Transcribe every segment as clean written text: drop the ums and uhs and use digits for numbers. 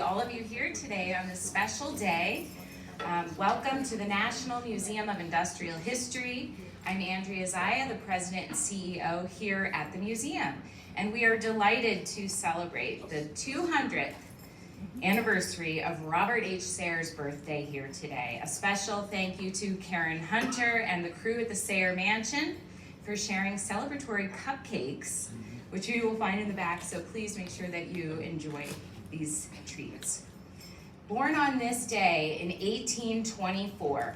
all of you here today on this special day. Welcome to the National Museum of Industrial History. I'm Andrea Zaya, the President and CEO here at the museum, and we are delighted to celebrate the 200th anniversary of Robert H. Sayre's birthday here today. A special thank you to Karen Hunter and the crew at the Sayre Mansion for sharing celebratory cupcakes, which you will find in the back, so please make sure that you enjoy these treats. Born on this day in 1824,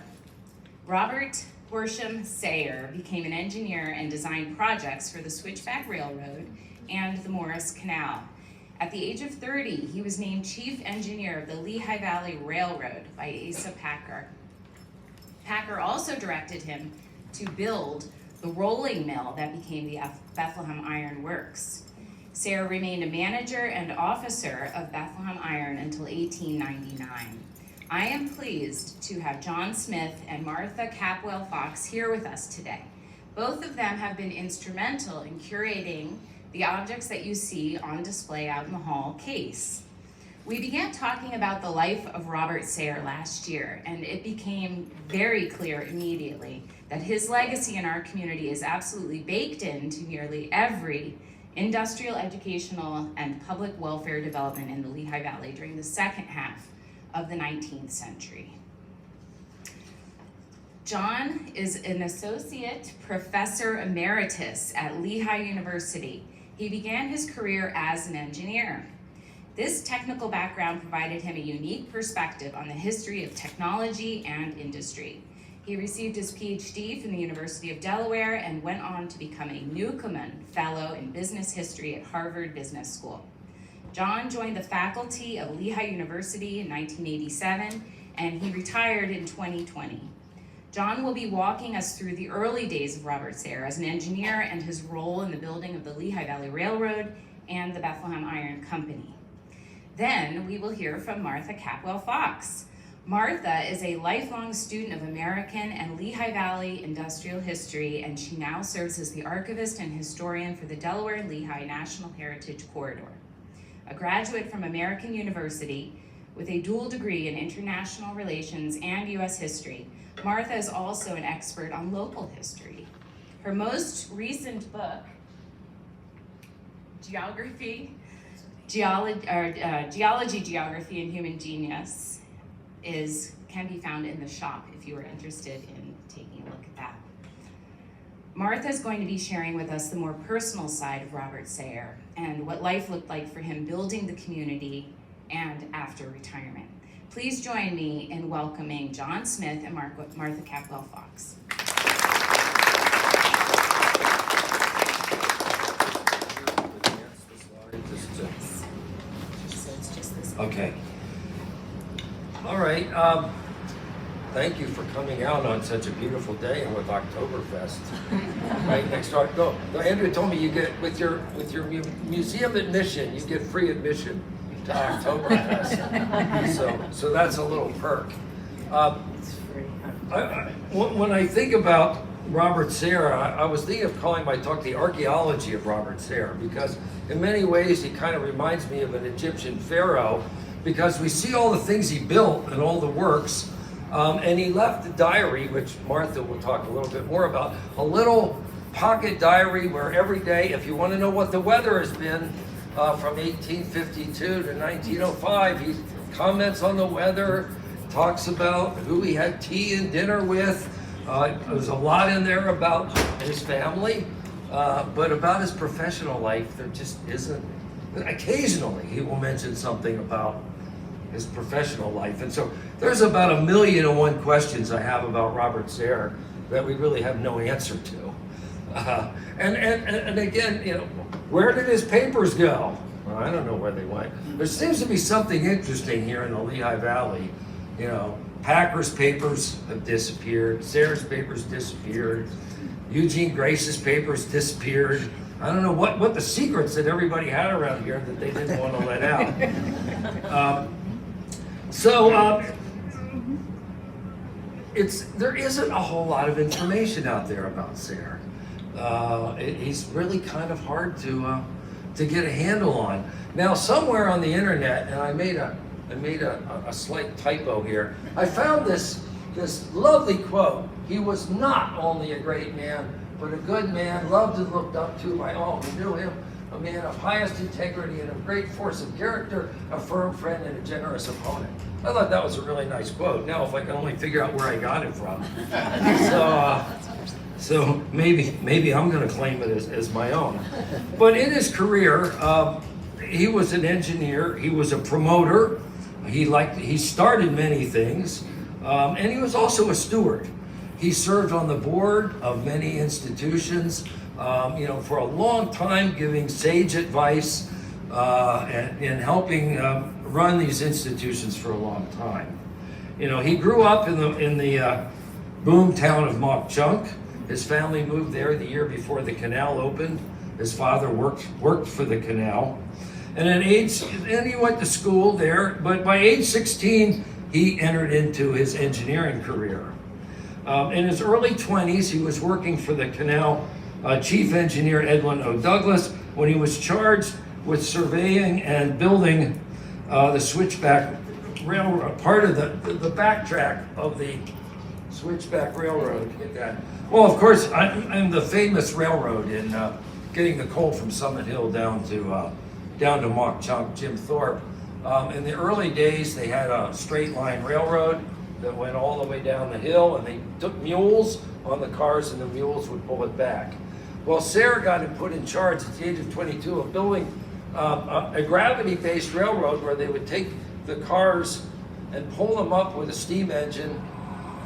Robert Heysham Sayre became an engineer and designed projects for the Switchback Railroad and the Morris Canal. At the age of 30, he was named chief engineer of the Lehigh Valley Railroad by Asa Packer. Packer also directed him to build the rolling mill that became the Bethlehem Iron Works. Sayre remained a manager and officer of Bethlehem Iron until 1899. I am pleased to have John Smith and Martha Capwell Fox here with us today. Both of them have been instrumental in curating the objects that you see on display out in the hall case. We began talking about the life of Robert Sayre last year, and it became very clear immediately that his legacy in our community is absolutely baked into nearly every industrial, educational, and public welfare development in the Lehigh Valley during the second half of the 19th century. John is an associate professor emeritus at Lehigh University. He began his career as an engineer. This technical background provided him a unique perspective on the history of technology and industry. He received his PhD from the University of Delaware and went on to become a Newcomen Fellow in Business History at Harvard Business School. John joined the faculty of Lehigh University in 1987, and he retired in 2020. John will be walking us through the early days of Robert Sayre as an engineer and his role in the building of the Lehigh Valley Railroad and the Bethlehem Iron Company. Then we will hear from Martha Capwell Fox. Martha is a lifelong student of American and Lehigh Valley industrial history, and she now serves as the archivist and historian for the Delaware Lehigh National Heritage Corridor. A graduate from American University with a dual degree in international relations and U.S. history, Martha is also an expert on local history. Her most recent book, Geology, Geography, and Human Genius, can be found in the shop if you are interested in taking a look at that. Martha is going to be sharing with us the more personal side of Robert Sayre and what life looked like for him building the community and after retirement. Please join me in welcoming John Smith and Martha Capwell Fox. Okay. All right. Thank you for coming out on such a beautiful day and with Oktoberfest. Right next door. Go. Andrew told me you get with your museum admission, you get free admission to Oktoberfest. So that's a little perk. When I think about Robert Sayre, I was thinking of calling my talk the archaeology of Robert Sayre, because in many ways he kind of reminds me of an Egyptian pharaoh, because we see all the things he built and all the works, and he left a diary, which Martha will talk a little bit more about, a little pocket diary where every day, if you want to know what the weather has been from 1852 to 1905, he comments on the weather, talks about who he had tea and dinner with. There's a lot in there about his family, but about his professional life, there just isn't. Occasionally, he will mention something about his professional life. And so there's about 1,000,001 questions I have about Robert Sayre that we really have no answer to. And again, you know, where did his papers go? Well, I don't know where they went. There seems to be something interesting here in the Lehigh Valley. You know, Packer's papers have disappeared. Sayre's papers disappeared. Eugene Grace's papers disappeared. I don't know what the secrets that everybody had around here that they didn't want to let out. There isn't a whole lot of information out there about Sayre. He's really kind of hard to get a handle on. Now, somewhere on the internet, and I made a I made a slight typo here. I found this lovely quote. He was not only a great man, but a good man, loved and looked up to by all who knew him, a man of highest integrity and of great force of character, a firm friend and a generous opponent. I thought that was a really nice quote. Now, if I can only figure out where I got it from. So maybe I'm going to claim it as my own. But in his career, he was an engineer. He was a promoter. He started many things, and he was also a steward. He served on the board of many institutions, for a long time, giving sage advice and helping run these institutions for a long time. He grew up in the boom town of Mauch Chunk. His family moved there the year before the canal opened. His father worked for the canal. And he went to school there, but by age 16, he entered into his engineering career. In his early 20s, he was working for the canal chief engineer Edwin O. Douglas when he was charged with surveying and building the Switchback Railroad, part of the backtrack of the Switchback Railroad. Well, of course, I'm the famous railroad in getting the coal from Summit Hill down to Mauch Chunk, Jim Thorpe. In the early days, they had a straight line railroad that went all the way down the hill, and they took mules on the cars, and the mules would pull it back. Well, Sayre got put in charge at the age of 22 of building a gravity-based railroad where they would take the cars and pull them up with a steam engine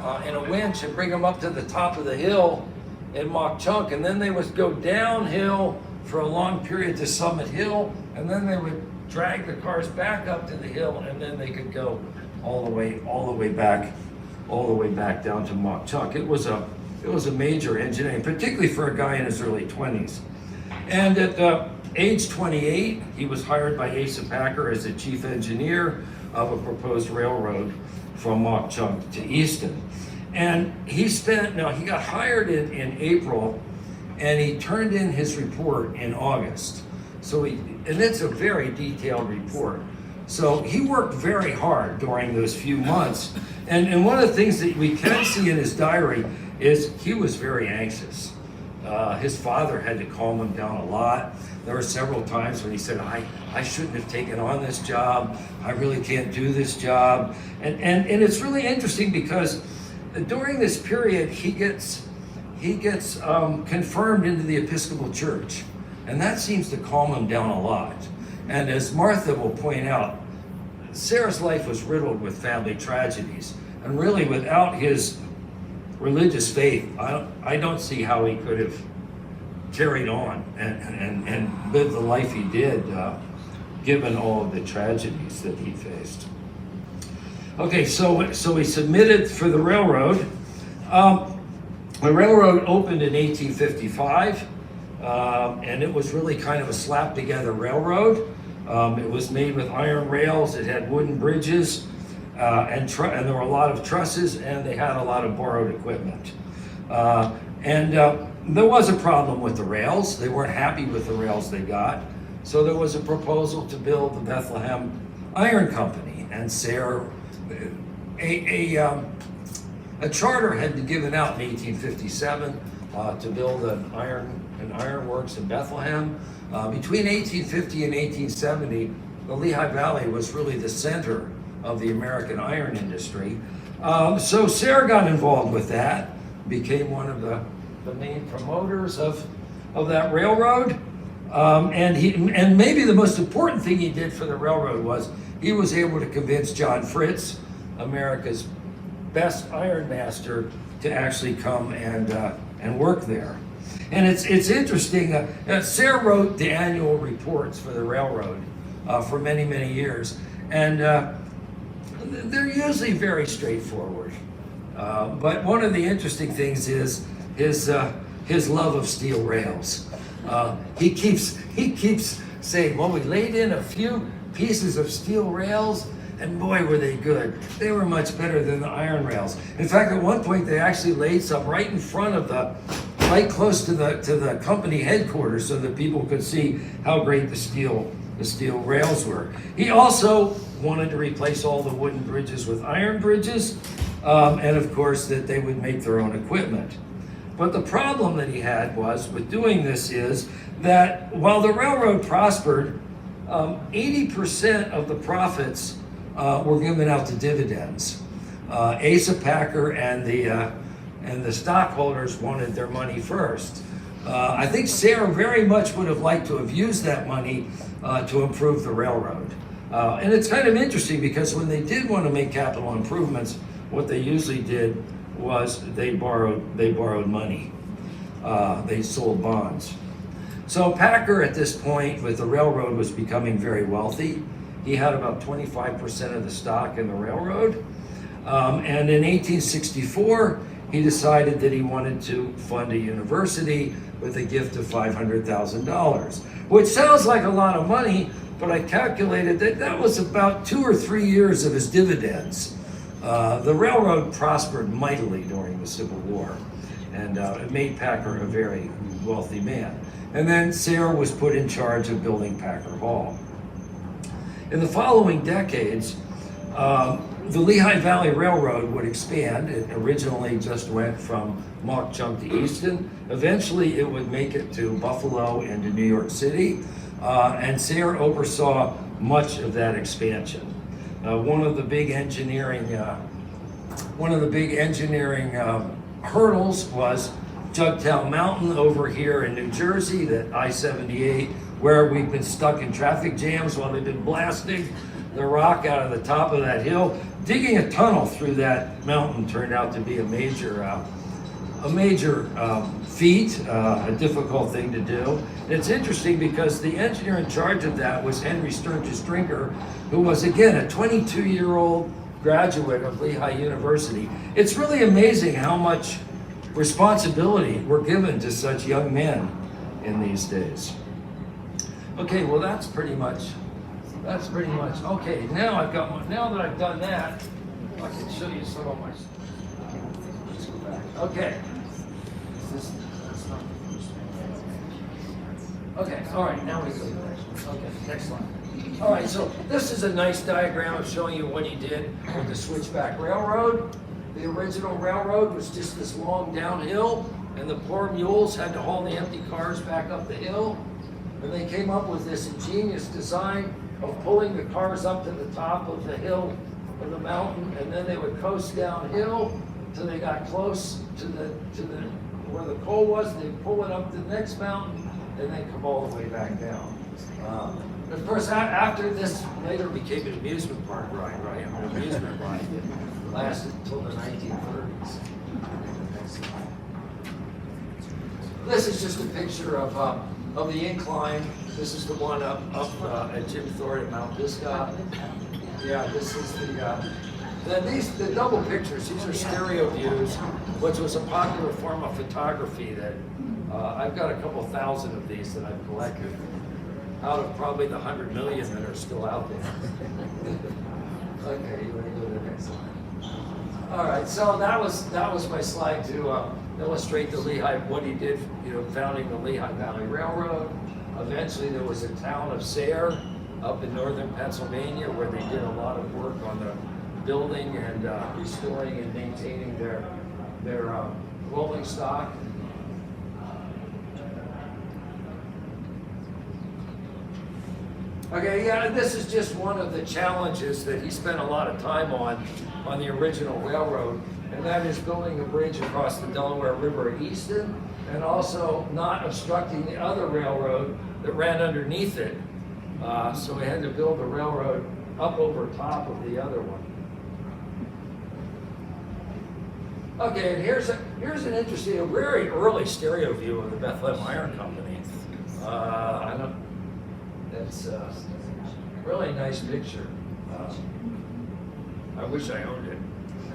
and a winch and bring them up to the top of the hill in Mauch Chunk, and then they would go downhill for a long period to Summit Hill, and then they would drag the cars back up to the hill, and then they could go all the way back down to Mauch Chunk. It was a major engineering, particularly for a guy in his early 20s. And at age 28, he was hired by Asa Packer as the chief engineer of a proposed railroad from Mauch Chunk to Easton. And he got hired in April, and he turned in his report in August. And it's a very detailed report. So he worked very hard during those few months. And one of the things that we can see in his diary is he was very anxious. His father had to calm him down a lot. There were several times when he said, I shouldn't have taken on this job. I really can't do this job. And it's really interesting because during this period, he gets confirmed into the Episcopal Church. And that seems to calm him down a lot. And as Martha will point out, Sayre's life was riddled with family tragedies. And really, without his religious faith, I don't see how he could have carried on and lived the life he did, given all of the tragedies that he faced. Okay, so he submitted for the railroad. The railroad opened in 1855, and it was really kind of a slap-together railroad. It was made with iron rails. It had wooden bridges, and there were a lot of trusses, and they had a lot of borrowed equipment. There was a problem with the rails. They weren't happy with the rails they got. So there was a proposal to build the Bethlehem Iron Company, and Sayre, a charter had been given out in 1857 to build an iron works in Bethlehem. Between 1850 and 1870, the Lehigh Valley was really the center of the American iron industry. So Sayre got involved with that, became one of the main promoters of that railroad. And maybe the most important thing he did for the railroad was he was able to convince John Fritz, America's best iron master, to actually come and work there. And it's interesting, Sayre wrote the annual reports for the railroad for many, many years. And they're usually very straightforward. But one of the interesting things is his love of steel rails. He keeps saying, well, we laid in a few pieces of steel rails, and boy, were they good. They were much better than the iron rails. In fact, at one point, they actually laid some right in front of right close to the company headquarters, so that people could see how great the steel the steel rails were. He also wanted to replace all the wooden bridges with iron bridges, and of course that they would make their own equipment. But the problem that he had was with doing this is that while the railroad prospered, 80% of the profits were given out to dividends. Asa Packer and the stockholders wanted their money first. I think Sayre very much would have liked to have used that money to improve the railroad. And it's kind of interesting because when they did want to make capital improvements, what they usually did was they borrowed money. They sold bonds. So Packer at this point with the railroad was becoming very wealthy. He had about 25% of the stock in the railroad. And in 1864, he decided that he wanted to fund a university with a gift of $500,000, which sounds like a lot of money, but I calculated that that was about 2 or 3 years of his dividends. The railroad prospered mightily during the Civil War, and it made Packer a very wealthy man. And then Sayre was put in charge of building Packer Hall. In the following decades, the Lehigh Valley Railroad would expand. It originally just went from Mauch Chunk to Easton. Eventually, it would make it to Buffalo and to New York City, and Sayre oversaw much of that expansion. One of the big engineering hurdles was Jugtown Mountain over here in New Jersey, that I-78, where we've been stuck in traffic jams while they've been blasting the rock out of the top of that hill. Digging a tunnel through that mountain turned out to be a major feat, a difficult thing to do. And it's interesting because the engineer in charge of that was Henry Sturgis Drinker, who was, again, a 22-year-old graduate of Lehigh University. It's really amazing how much responsibility we're given to such young men in these days. Okay, well that's pretty much, okay, now that I've done that, I can show you some of my, let's go back. Okay. Okay, all right, now we go to the next one. Okay, next slide. All right, so this is a nice diagram of showing you what he did with the Switchback Railroad. The original railroad was just this long downhill, and the poor mules had to haul the empty cars back up the hill. And they came up with this ingenious design of pulling the cars up to the top of the hill of the mountain, and then they would coast downhill till they got close to the where the coal was. They'd pull it up to the next mountain, and then come all the way back down. Of course, after this later became an amusement park ride, right? An amusement ride. Lasted until the 1930s. This is just a picture of the incline. This is the one up at Jim Thorpe at Mount Pisgah. Yeah, this is the double pictures. These are stereo views, which was a popular form of photography that I've got a couple thousand of these that I've collected out of probably the 100 million that are still out there. Okay, you want to go to the next slide? All right, so that was my slide to illustrate the Lehigh, what he did, founding the Lehigh Valley Railroad. Eventually, there was a town of Sayre up in northern Pennsylvania where they did a lot of work on the building and restoring and maintaining their rolling stock. Okay, yeah, this is just one of the challenges that he spent a lot of time on the original railroad, and that is building a bridge across the Delaware River at Easton, and also not obstructing the other railroad that ran underneath it. So we had to build the railroad up over top of the other one. Okay, and here's an interesting, a very early stereo view of the Bethlehem Iron Company. That's a really nice picture. I wish I owned it.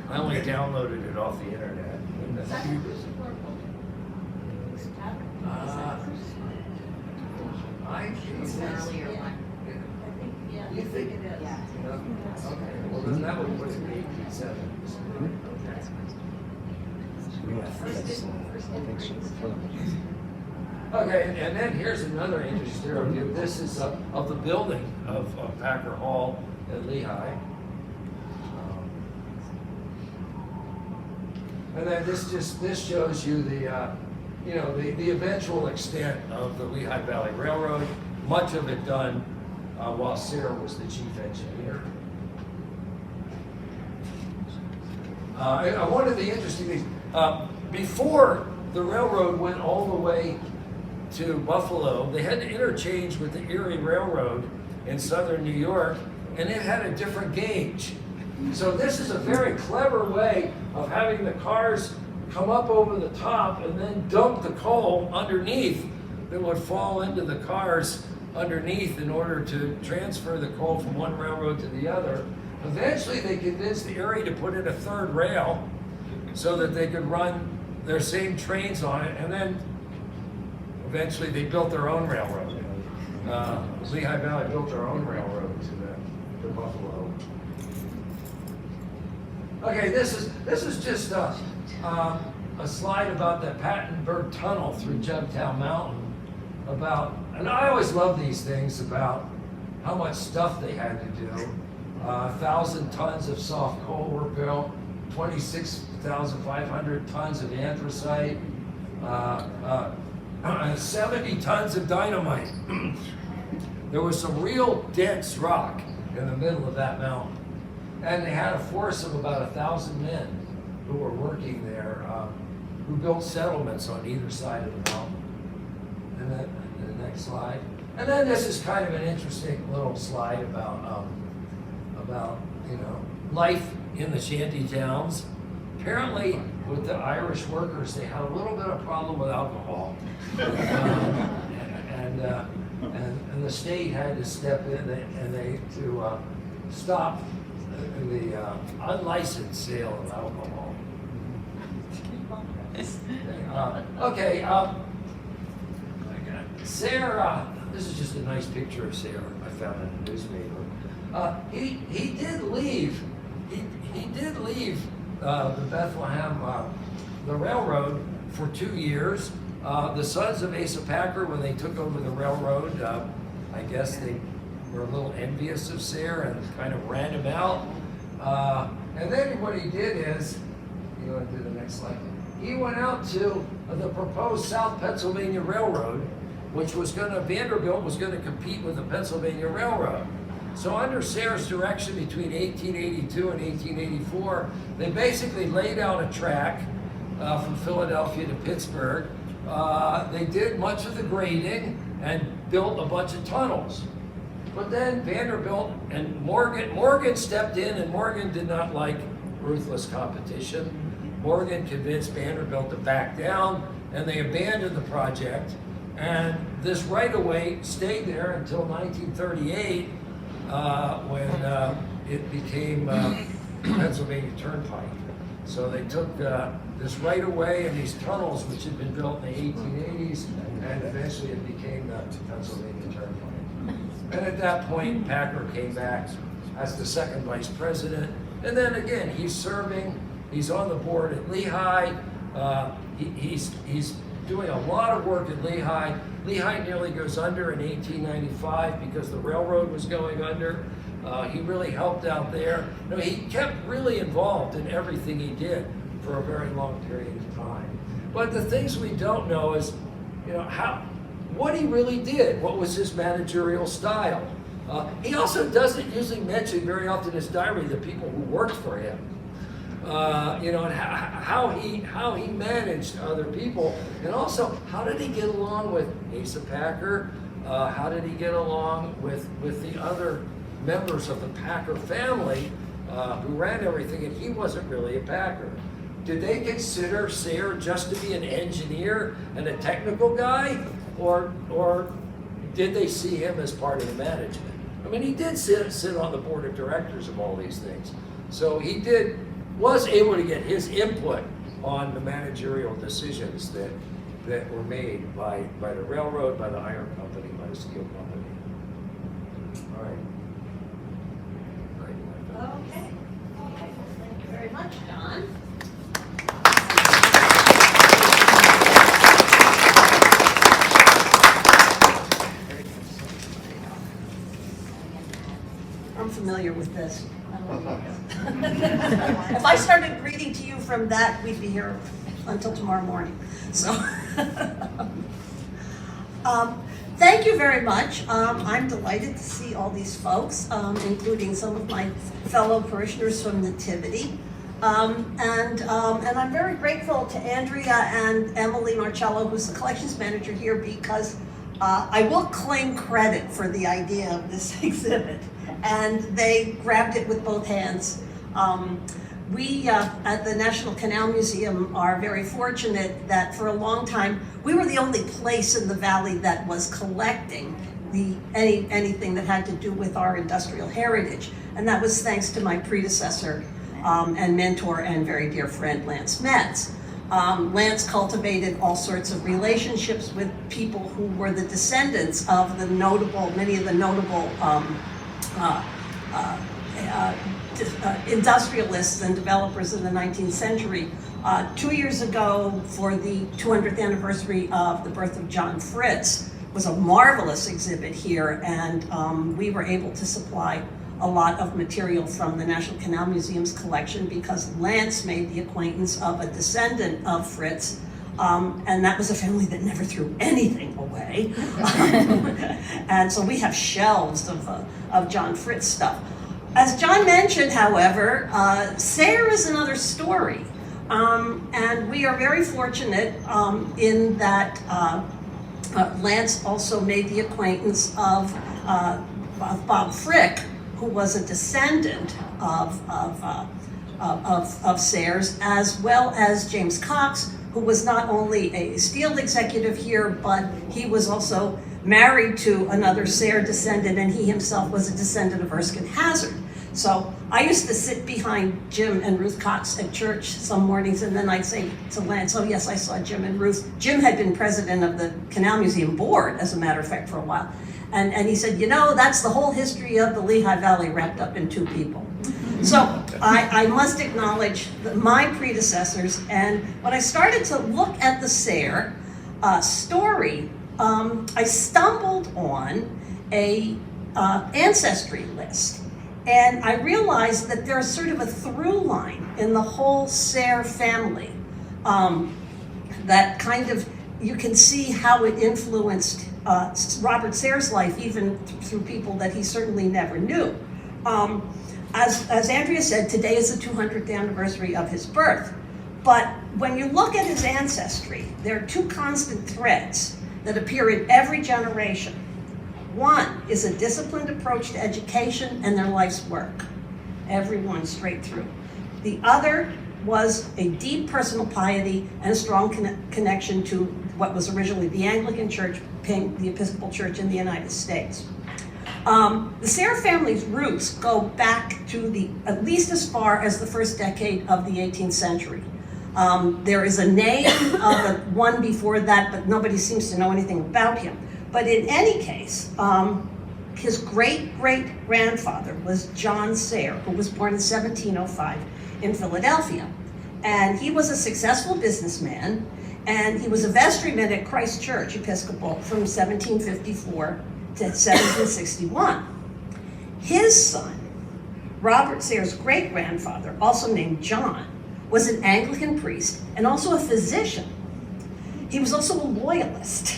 I only downloaded it off the internet. I think it's an earlier one. You think it is? Yeah. Okay, well then that would put it in the 1870s. Okay, and then here's another interesting view. This is of the building of Packer Hall at Lehigh. And then this shows you the the eventual extent of the Lehigh Valley Railroad. Much of it done while Sayre was the chief engineer. One of the interesting things, before the railroad went all the way to Buffalo, they had to interchange with the Erie Railroad in southern New York, and it had a different gauge. So this is a very clever way of having the cars come up over the top and then dump the coal underneath that would fall into the cars underneath in order to transfer the coal from one railroad to the other. Eventually they convinced the Erie to put in a third rail so that they could run their same trains on it, and then eventually they built their own railroad. Lehigh Valley built their own railroad to Buffalo. Okay, this is just a slide about the Pattonburg Tunnel through Jugtown Mountain. And I always love these things about how much stuff they had to do. 1,000 tons of soft coal were built, 26,500 tons of anthracite, 70 tons of dynamite. There was some real dense rock in the middle of that mountain. And they had a force of about 1,000 men who were working there, who built settlements on either side of the mountain. And then the next slide. And then this is kind of an interesting little slide about life in the shanty towns. Apparently, with the Irish workers, they had a little bit of problem with alcohol, and the state had to step in to stop the unlicensed sale of alcohol. Sayre, this is just a nice picture of Sayre I found in the newspaper. He did leave. He did leave the Bethlehem, the railroad, for 2 years. The sons of Asa Packer, when they took over the railroad, I guess they were a little envious of Sayre and kind of ran him out. And then what he did is, you want to do the next slide? He went out to the proposed South Pennsylvania Railroad, which was Vanderbilt was going to compete with the Pennsylvania Railroad. So under Sayre's direction between 1882 and 1884, they basically laid out a track from Philadelphia to Pittsburgh. They did much of the grading and built a bunch of tunnels. But then Vanderbilt and Morgan stepped in, and Morgan did not like ruthless competition. Morgan convinced Vanderbilt to back down, and they abandoned the project. And this right-of-way stayed there until 1938, when it became Pennsylvania Turnpike. So they took this right-of-way and these tunnels, which had been built in the 1880s, and eventually it became the Pennsylvania Turnpike. And at that point, Packer came back as the second vice president. And then again, he's serving, he's on the board at Lehigh. He's doing a lot of work at Lehigh. Lehigh nearly goes under in 1895 because the railroad was going under. He really helped out there. He kept really involved in everything he did for a very long period of time. But the things we don't know is, what he really did. What was his managerial style? He also doesn't usually mention very often in his diary the people who worked for him. And how he managed other people, and also how did he get along with Asa Packer? How did he get along with the other members of the Packer family who ran everything, and he wasn't really a Packer? Did they consider Sayre just to be an engineer and a technical guy, or did they see him as part of the management? I mean, he did sit on the board of directors of all these things, so he was able to get his input on the managerial decisions that were made by the railroad, by the iron company, by the steel company. All right. Okay. Thank you very much, Don. familiar with this. If I started reading to you from that, we'd be here until tomorrow morning. So, thank you very much. I'm delighted to see all these folks, including some of my fellow parishioners from Nativity. And I'm very grateful to Andrea and Emily Marcello, who's the collections manager here, because I will claim credit for the idea of this exhibit, and they grabbed it with both hands. We at the National Canal Museum are very fortunate that for a long time we were the only place in the valley that was collecting anything that had to do with our industrial heritage, and that was thanks to my predecessor and mentor and very dear friend Lance Metz. Lance cultivated all sorts of relationships with people who were the descendants of many of the notable industrialists and developers in the 19th century. 2 years ago, for the 200th anniversary of the birth of John Fritz, was a marvelous exhibit here, and we were able to supply a lot of material from the National Canal Museum's collection because Lance made the acquaintance of a descendant of Fritz, and that was a family that never threw anything away. And so we have shelves of John Fritz stuff. As John mentioned, however, Sayre is another story, and we are very fortunate in that Lance also made the acquaintance of Bob Frick, who was a descendant of Sayre's, as well as James Cox, who was not only a steel executive here, but he was also married to another Sayre descendant, and he himself was a descendant of Erskine Hazard. So I used to sit behind Jim and Ruth Cox at church some mornings, and then I'd say to Lance, oh yes, I saw Jim and Ruth. Jim had been president of the Canal Museum board, as a matter of fact, for a while. And he said, you know, that's the whole history of the Lehigh Valley wrapped up in two people. So I must acknowledge my predecessors, and when I started to look at the Sayre story, I stumbled on a ancestry list. And I realized that there's sort of a through line in the whole Sayre family that kind of, you can see how it influenced Robert Sayre's life, even through people that he certainly never knew. As Andrea said, today is the 200th anniversary of his birth. But when you look at his ancestry, there are two constant threads that appear in every generation. One is a disciplined approach to education and their life's work, everyone straight through. The other was a deep personal piety and a strong connection to what was originally the Anglican Church, the Episcopal Church in the United States. The Sayre family's roots go back to at least as far as the first decade of the 18th century. There is a name of one before that, but nobody seems to know anything about him. But in any case, his great-great-grandfather was John Sayre, who was born in 1705 in Philadelphia. And he was a successful businessman, and he was a vestryman at Christ Church Episcopal from 1754 to 1761. His son, Robert Sayre's great-grandfather, also named John, was an Anglican priest and also a physician. He was also a loyalist.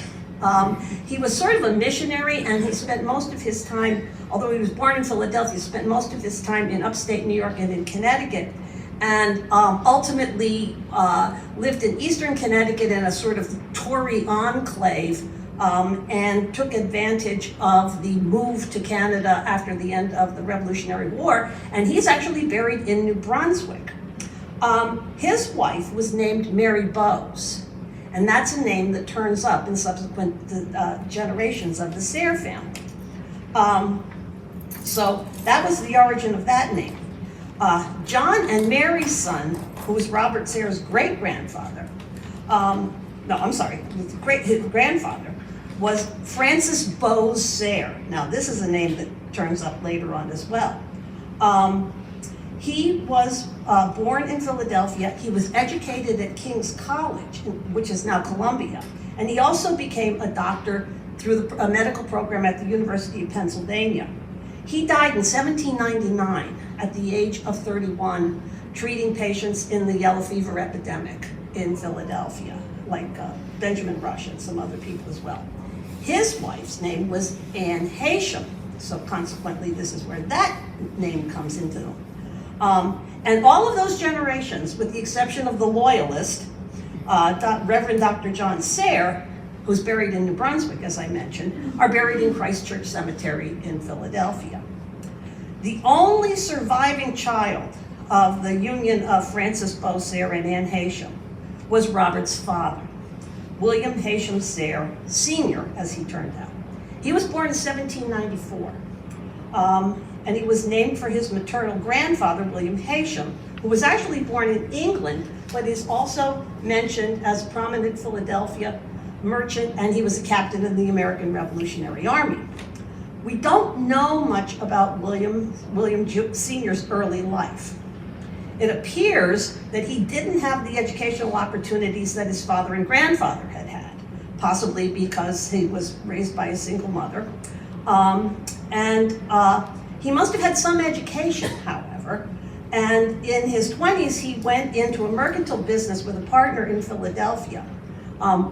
He was sort of a missionary, and he spent most of his time, although he was born in Philadelphia, he spent most of his time in upstate New York and in Connecticut, and ultimately lived in eastern Connecticut in a sort of Tory enclave, and took advantage of the move to Canada after the end of the Revolutionary War, and he's actually buried in New Brunswick. His wife was named Mary Bowes, and that's a name that turns up in subsequent generations of the Sayre family. So that was the origin of that name. John and Mary's son, who was Robert Sayre's great-grandfather, his grandfather, was Francis Bowes Sayre. Now this is a name that turns up later on as well. He was born in Philadelphia. He was educated at King's College, which is now Columbia. And he also became a doctor through a medical program at the University of Pennsylvania. He died in 1799 at the age of 31, treating patients in the yellow fever epidemic in Philadelphia, like Benjamin Rush and some other people as well. His wife's name was Anne Heysham, so consequently this is where that name comes into them. And all of those generations, with the exception of the loyalist, Reverend Dr. John Sayre, who's buried in New Brunswick, as I mentioned, are buried in Christ Church Cemetery in Philadelphia. The only surviving child of the union of Francis Beau Sayre and Anne Heysham was Robert's father, William Heysham Sayre, Sr., as he turned out. He was born in 1794, and he was named for his maternal grandfather, William Heysham, who was actually born in England, but is also mentioned as a prominent Philadelphia merchant, and he was a captain in the American Revolutionary Army. We don't know much about William Sr.'s early life. It appears that he didn't have the educational opportunities that his father and grandfather had had, possibly because he was raised by a single mother. He must have had some education, however, and in his 20s he went into a mercantile business with a partner in Philadelphia,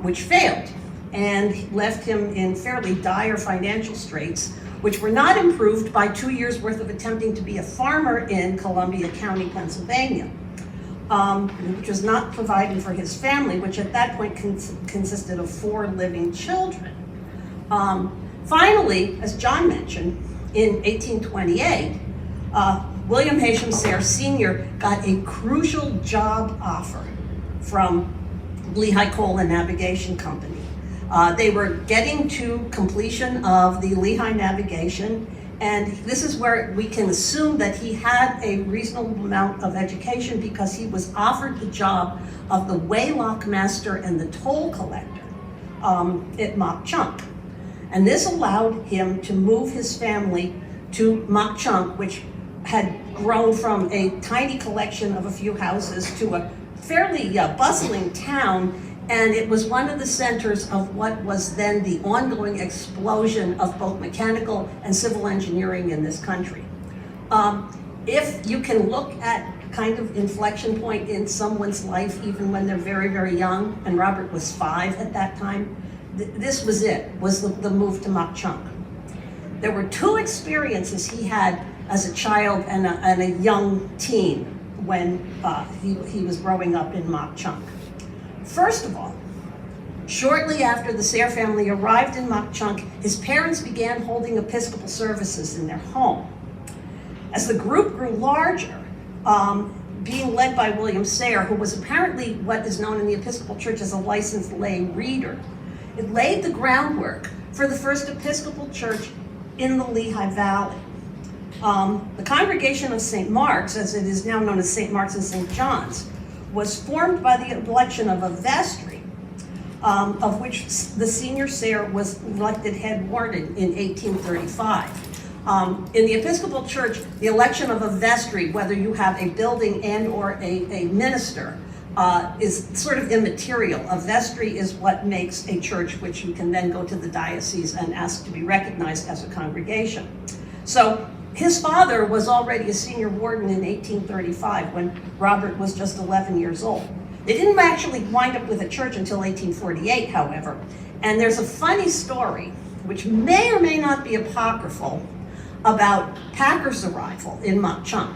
which failed and left him in fairly dire financial straits, which were not improved by 2 years worth of attempting to be a farmer in Columbia County, Pennsylvania, which was not providing for his family, which at that point consisted of 4 living children. Finally, as John mentioned, in 1828, William Heysham Sayre Sr. got a crucial job offer from Lehigh Coal and Navigation Company. They were getting to completion of the Lehigh navigation, and this is where we can assume that he had a reasonable amount of education because he was offered the job of the waylock master and the toll collector at Mock Chunk. And this allowed him to move his family to Mock Chunk, which had grown from a tiny collection of a few houses to a fairly bustling town, and it was one of the centers of what was then the ongoing explosion of both mechanical and civil engineering in this country. If you can look at kind of inflection point in someone's life, even when they're very, very young, and Robert was 5 at that time, this was it, was the move to Mock Chunk. There were 2 experiences he had as a child and a young teen when he was growing up in Mock Chunk. First of all, shortly after the Sayre family arrived in Mock Chunk, his parents began holding Episcopal services in their home. As the group grew larger, being led by William Sayre, who was apparently what is known in the Episcopal Church as a licensed lay reader, it laid the groundwork for the first Episcopal church in the Lehigh Valley. The Congregation of St. Mark's, as it is now known as St. Mark's and St. John's, was formed by the election of a vestry, of which the senior Sayre was elected head warden in 1835. In the Episcopal Church, the election of a vestry, whether you have a building and or a minister, is sort of immaterial. A vestry is what makes a church which you can then go to the diocese and ask to be recognized as a congregation. So his father was already a senior warden in 1835 when Robert was just 11 years old. They didn't actually wind up with a church until 1848, however. And there's a funny story, which may or may not be apocryphal, about Packer's arrival in Mock Chunk.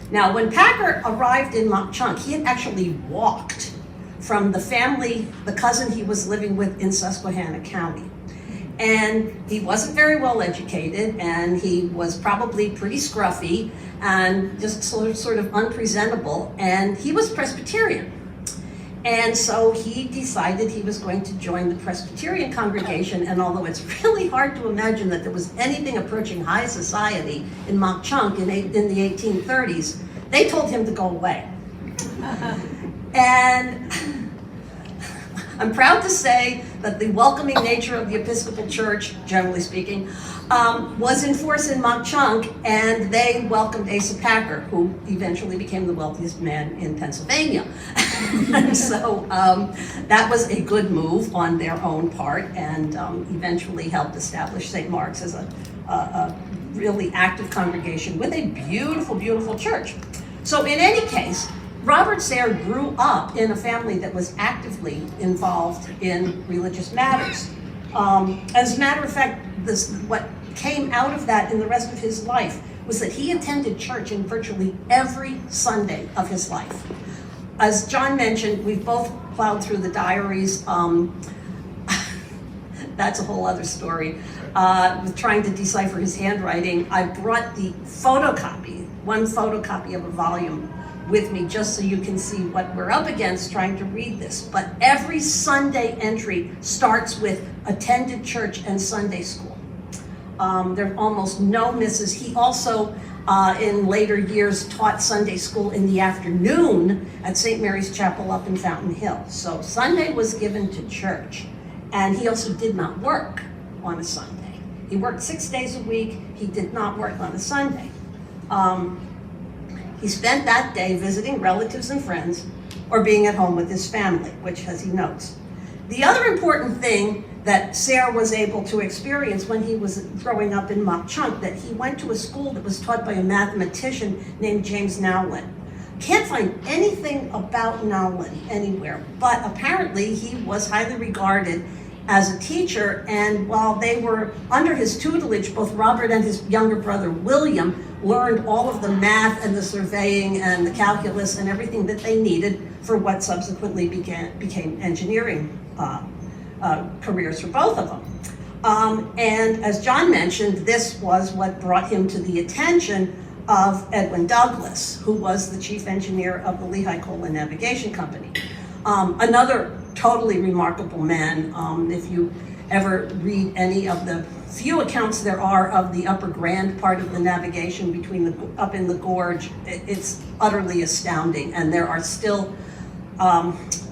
Now, when Packer arrived in Mock Chunk, he had actually walked from the family, the cousin he was living with in Susquehanna County. And he wasn't very well educated, and he was probably pretty scruffy and just sort of unpresentable, and he was Presbyterian. And so he decided he was going to join the Presbyterian congregation, and although it's really hard to imagine that there was anything approaching high society in Mock Chunk in the 1830s, they told him to go away. And I'm proud to say that the welcoming nature of the Episcopal Church, generally speaking, was in force in Mock Chunk, and they welcomed Asa Packer, who eventually became the wealthiest man in Pennsylvania. And so that was a good move on their own part, and eventually helped establish St. Mark's as a really active congregation with a beautiful, beautiful church. So in any case, Robert Sayre grew up in a family that was actively involved in religious matters. As a matter of fact, what came out of that in the rest of his life was that he attended church in virtually every Sunday of his life. As John mentioned, we've both plowed through the diaries. That's a whole other story. With trying to decipher his handwriting, I brought the one photocopy of a volume with me just so you can see what we're up against trying to read this. But every Sunday entry starts with attended church and Sunday school. There are almost no misses. He also, in later years, taught Sunday school in the afternoon at St. Mary's Chapel up in Fountain Hill. So Sunday was given to church. And he also did not work on a Sunday. He worked 6 days a week. He did not work on a Sunday. He spent that day visiting relatives and friends or being at home with his family, which, as he notes. The other important thing that Sayre was able to experience when he was growing up in Mauch Chunk, that he went to a school that was taught by a mathematician named James Nowlin. Can't find anything about Nowlin anywhere, but apparently he was highly regarded as a teacher, and while they were under his tutelage, both Robert and his younger brother William learned all of the math and the surveying and the calculus and everything that they needed for what subsequently became engineering careers for both of them. And as John mentioned, this was what brought him to the attention of Edwin Douglas, who was the chief engineer of the Lehigh Coal and Navigation Company. Another totally remarkable man. If you ever read any of the few accounts there are of the Upper Grand part of the navigation up in the gorge, it's utterly astounding. And there are still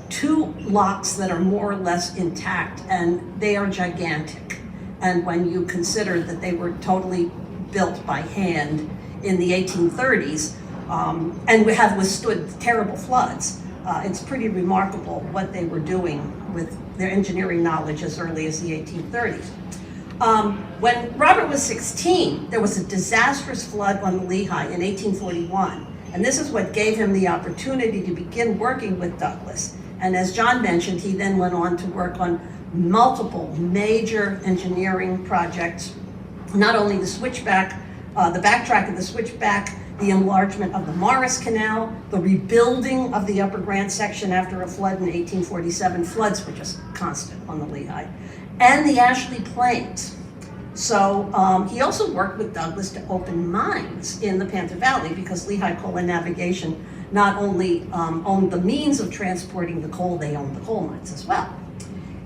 2 locks that are more or less intact, and they are gigantic. And when you consider that they were totally built by hand in the 1830s and have withstood terrible floods, it's pretty remarkable what they were doing with their engineering knowledge as early as the 1830s. When Robert was 16, there was a disastrous flood on the Lehigh in 1841, and this is what gave him the opportunity to begin working with Douglas. And as John mentioned, he then went on to work on multiple major engineering projects, not only the switchback, the backtrack of the switchback, the enlargement of the Morris Canal, the rebuilding of the Upper Grant section after a flood in 1847. Floods were just constant on the Lehigh, and the Ashley Plains. So he also worked with Douglas to open mines in the Panther Valley, because Lehigh Coal and Navigation not only owned the means of transporting the coal, they owned the coal mines as well.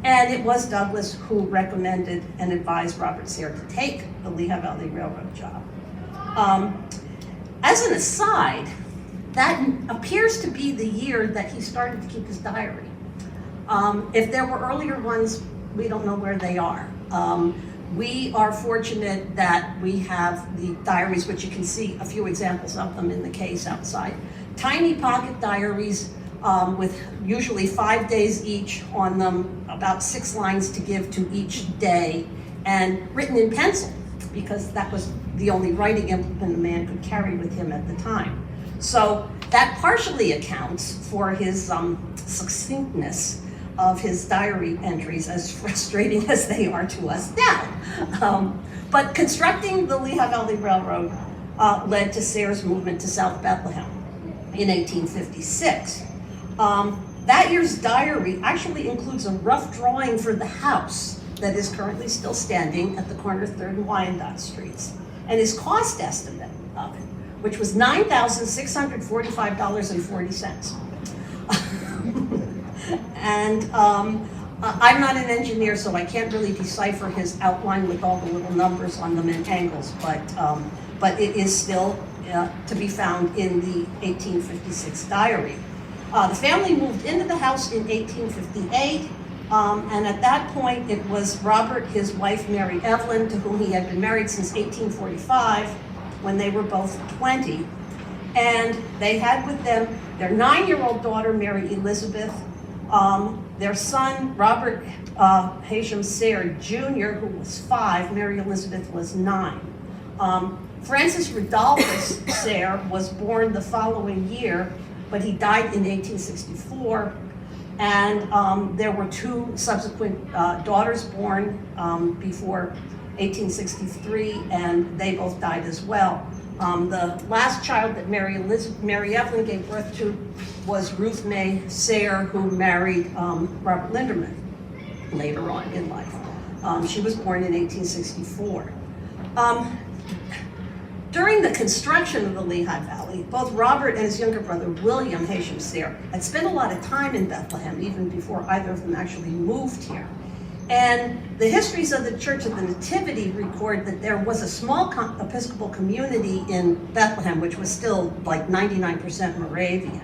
And it was Douglas who recommended and advised Robert Sayre to take the Lehigh Valley Railroad job. As an aside, that appears to be the year that he started to keep his diary. If there were earlier ones, we don't know where they are. We are fortunate that we have the diaries, which you can see a few examples of them in the case outside. Tiny pocket diaries with usually 5 days each on them, about 6 lines to give to each day, and written in pencil, because that was the only writing implement a man could carry with him at the time. So that partially accounts for his succinctness of his diary entries, as frustrating as they are to us now. But constructing the Lehigh Valley Railroad led to Sayre's movement to South Bethlehem in 1856. That year's diary actually includes a rough drawing for the house that is currently still standing at the corner 3rd and Wyandotte Streets, and his cost estimate of it, which was $9,645.40. And I'm not an engineer, so I can't really decipher his outline with all the little numbers on them and angles, but it is still to be found in the 1856 diary. The family moved into the house in 1858, and at that point it was Robert, his wife Mary Evelyn, to whom he had been married since 1845, when they were both 20. And they had with them their 9-year-old daughter, Mary Elizabeth, their son, Robert Heysham Sayre Jr., who was 5, Mary Elizabeth was 9. Francis Rodolphus Sayre was born the following year, but he died in 1864. And there were two subsequent daughters born before 1863, and they both died as well. The last child that Mary Evelyn gave birth to was Ruth May Sayre, who married Robert Linderman later on in life. She was born in 1864. During the construction of the Lehigh Valley, both Robert and his younger brother, William Heysham Sayre, had spent a lot of time in Bethlehem, even before either of them actually moved here. And the histories of the Church of the Nativity record that there was a small Episcopal community in Bethlehem, which was still like 99% Moravian.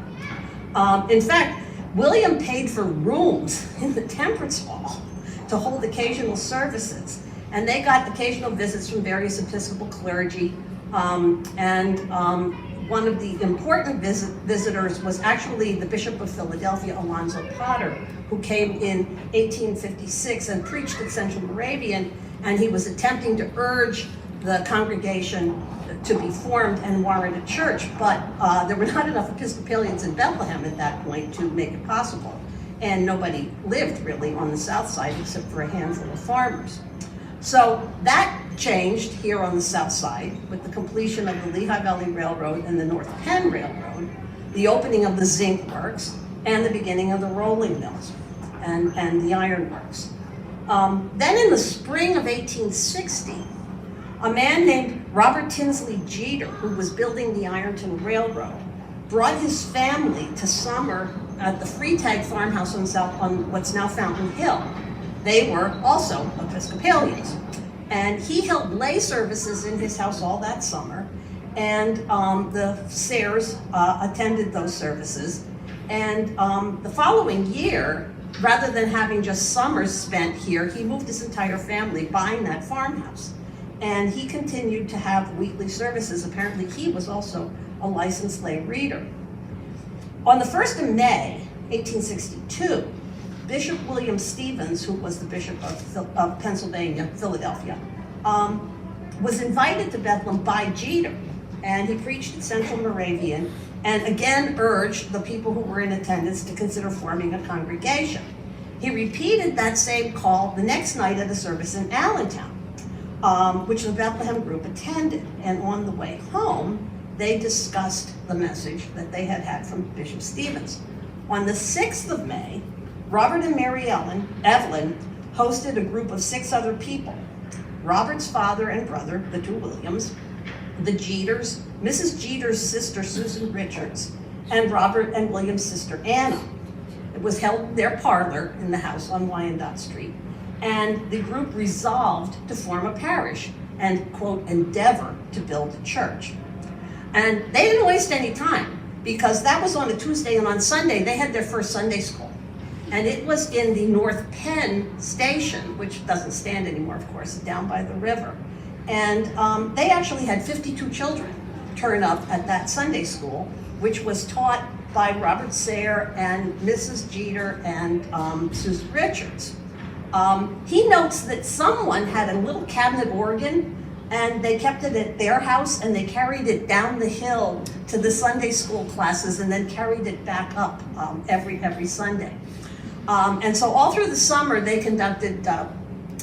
In fact, William paid for rooms in the Temperance Hall to hold occasional services. And they got occasional visits from various Episcopal clergy. One of the important visitors was actually the Bishop of Philadelphia, Alonzo Potter, who came in 1856 and preached at Central Moravian, and he was attempting to urge the congregation to be formed and warrant a church, but there were not enough Episcopalians in Bethlehem at that point to make it possible, and nobody lived really on the south side except for a handful of farmers. So that changed here on the south side with the completion of the Lehigh Valley Railroad and the North Penn Railroad, the opening of the zinc works, and the beginning of the rolling mills and the iron works. Then in the spring of 1860, a man named Robert Tinsley Jeter, who was building the Ironton Railroad, brought his family to summer at the Freetag farmhouse on what's now Fountain Hill. They were also Episcopalians. And he held lay services in his house all that summer. And the Sayres attended those services. And the following year, rather than having just summers spent here, he moved his entire family buying that farmhouse. And he continued to have weekly services. Apparently he was also a licensed lay reader. On the 1st of May, 1862, Bishop William Stevens, who was the Bishop of Pennsylvania, Philadelphia, was invited to Bethlehem by Jeter, and he preached at Central Moravian, and again urged the people who were in attendance to consider forming a congregation. He repeated that same call the next night at a service in Allentown, which the Bethlehem group attended, and on the way home, they discussed the message that they had had from Bishop Stevens. On the 6th of May, Robert and Mary Evelyn hosted a group of 6 other people. Robert's father and brother, the two Williams, the Jeters, Mrs. Jeter's sister, Susan Richards, and Robert and William's sister, Anna. It was held in their parlor in the house on Wyandotte Street. And the group resolved to form a parish and, quote, endeavor to build a church. And they didn't waste any time, because that was on a Tuesday, and on Sunday, they had their first Sunday school. And it was in the North Penn station, which doesn't stand anymore, of course, down by the river. And they actually had 52 children turn up at that Sunday school, which was taught by Robert Sayre and Mrs. Jeter and Susan Richards. He notes that someone had a little cabinet organ, and they kept it at their house, and they carried it down the hill to the Sunday school classes, and then carried it back up every Sunday. And so all through the summer, they conducted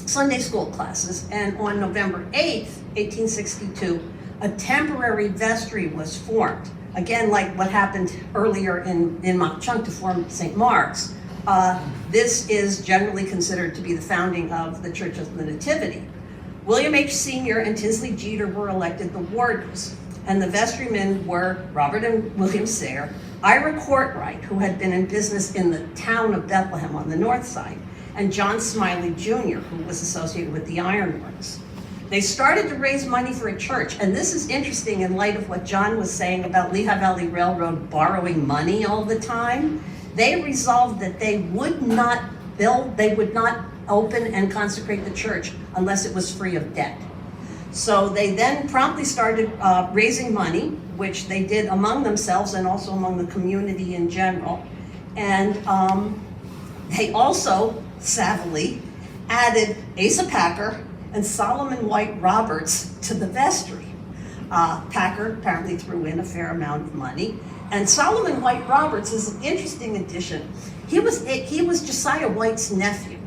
Sunday school classes, and on November 8th, 1862, a temporary vestry was formed. Again, like what happened earlier in Mauch Chunk to form St. Mark's. This is generally considered to be the founding of the Church of the Nativity. William H. Sr. and Tinsley Jeter were elected the wardens, and the vestrymen were Robert and William Sayre, Ira Courtwright, who had been in business in the town of Bethlehem on the north side, and John Smiley Jr., who was associated with the ironworks. They started to raise money for a church, and this is interesting in light of what John was saying about Lehigh Valley Railroad borrowing money all the time. They resolved that they would not open and consecrate the church unless it was free of debt. So they then promptly started raising money, which they did among themselves and also among the community in general. And they also, savvily, added Asa Packer and Solomon White Roberts to the vestry. Packer apparently threw in a fair amount of money. And Solomon White Roberts is an interesting addition. He was Josiah White's nephew,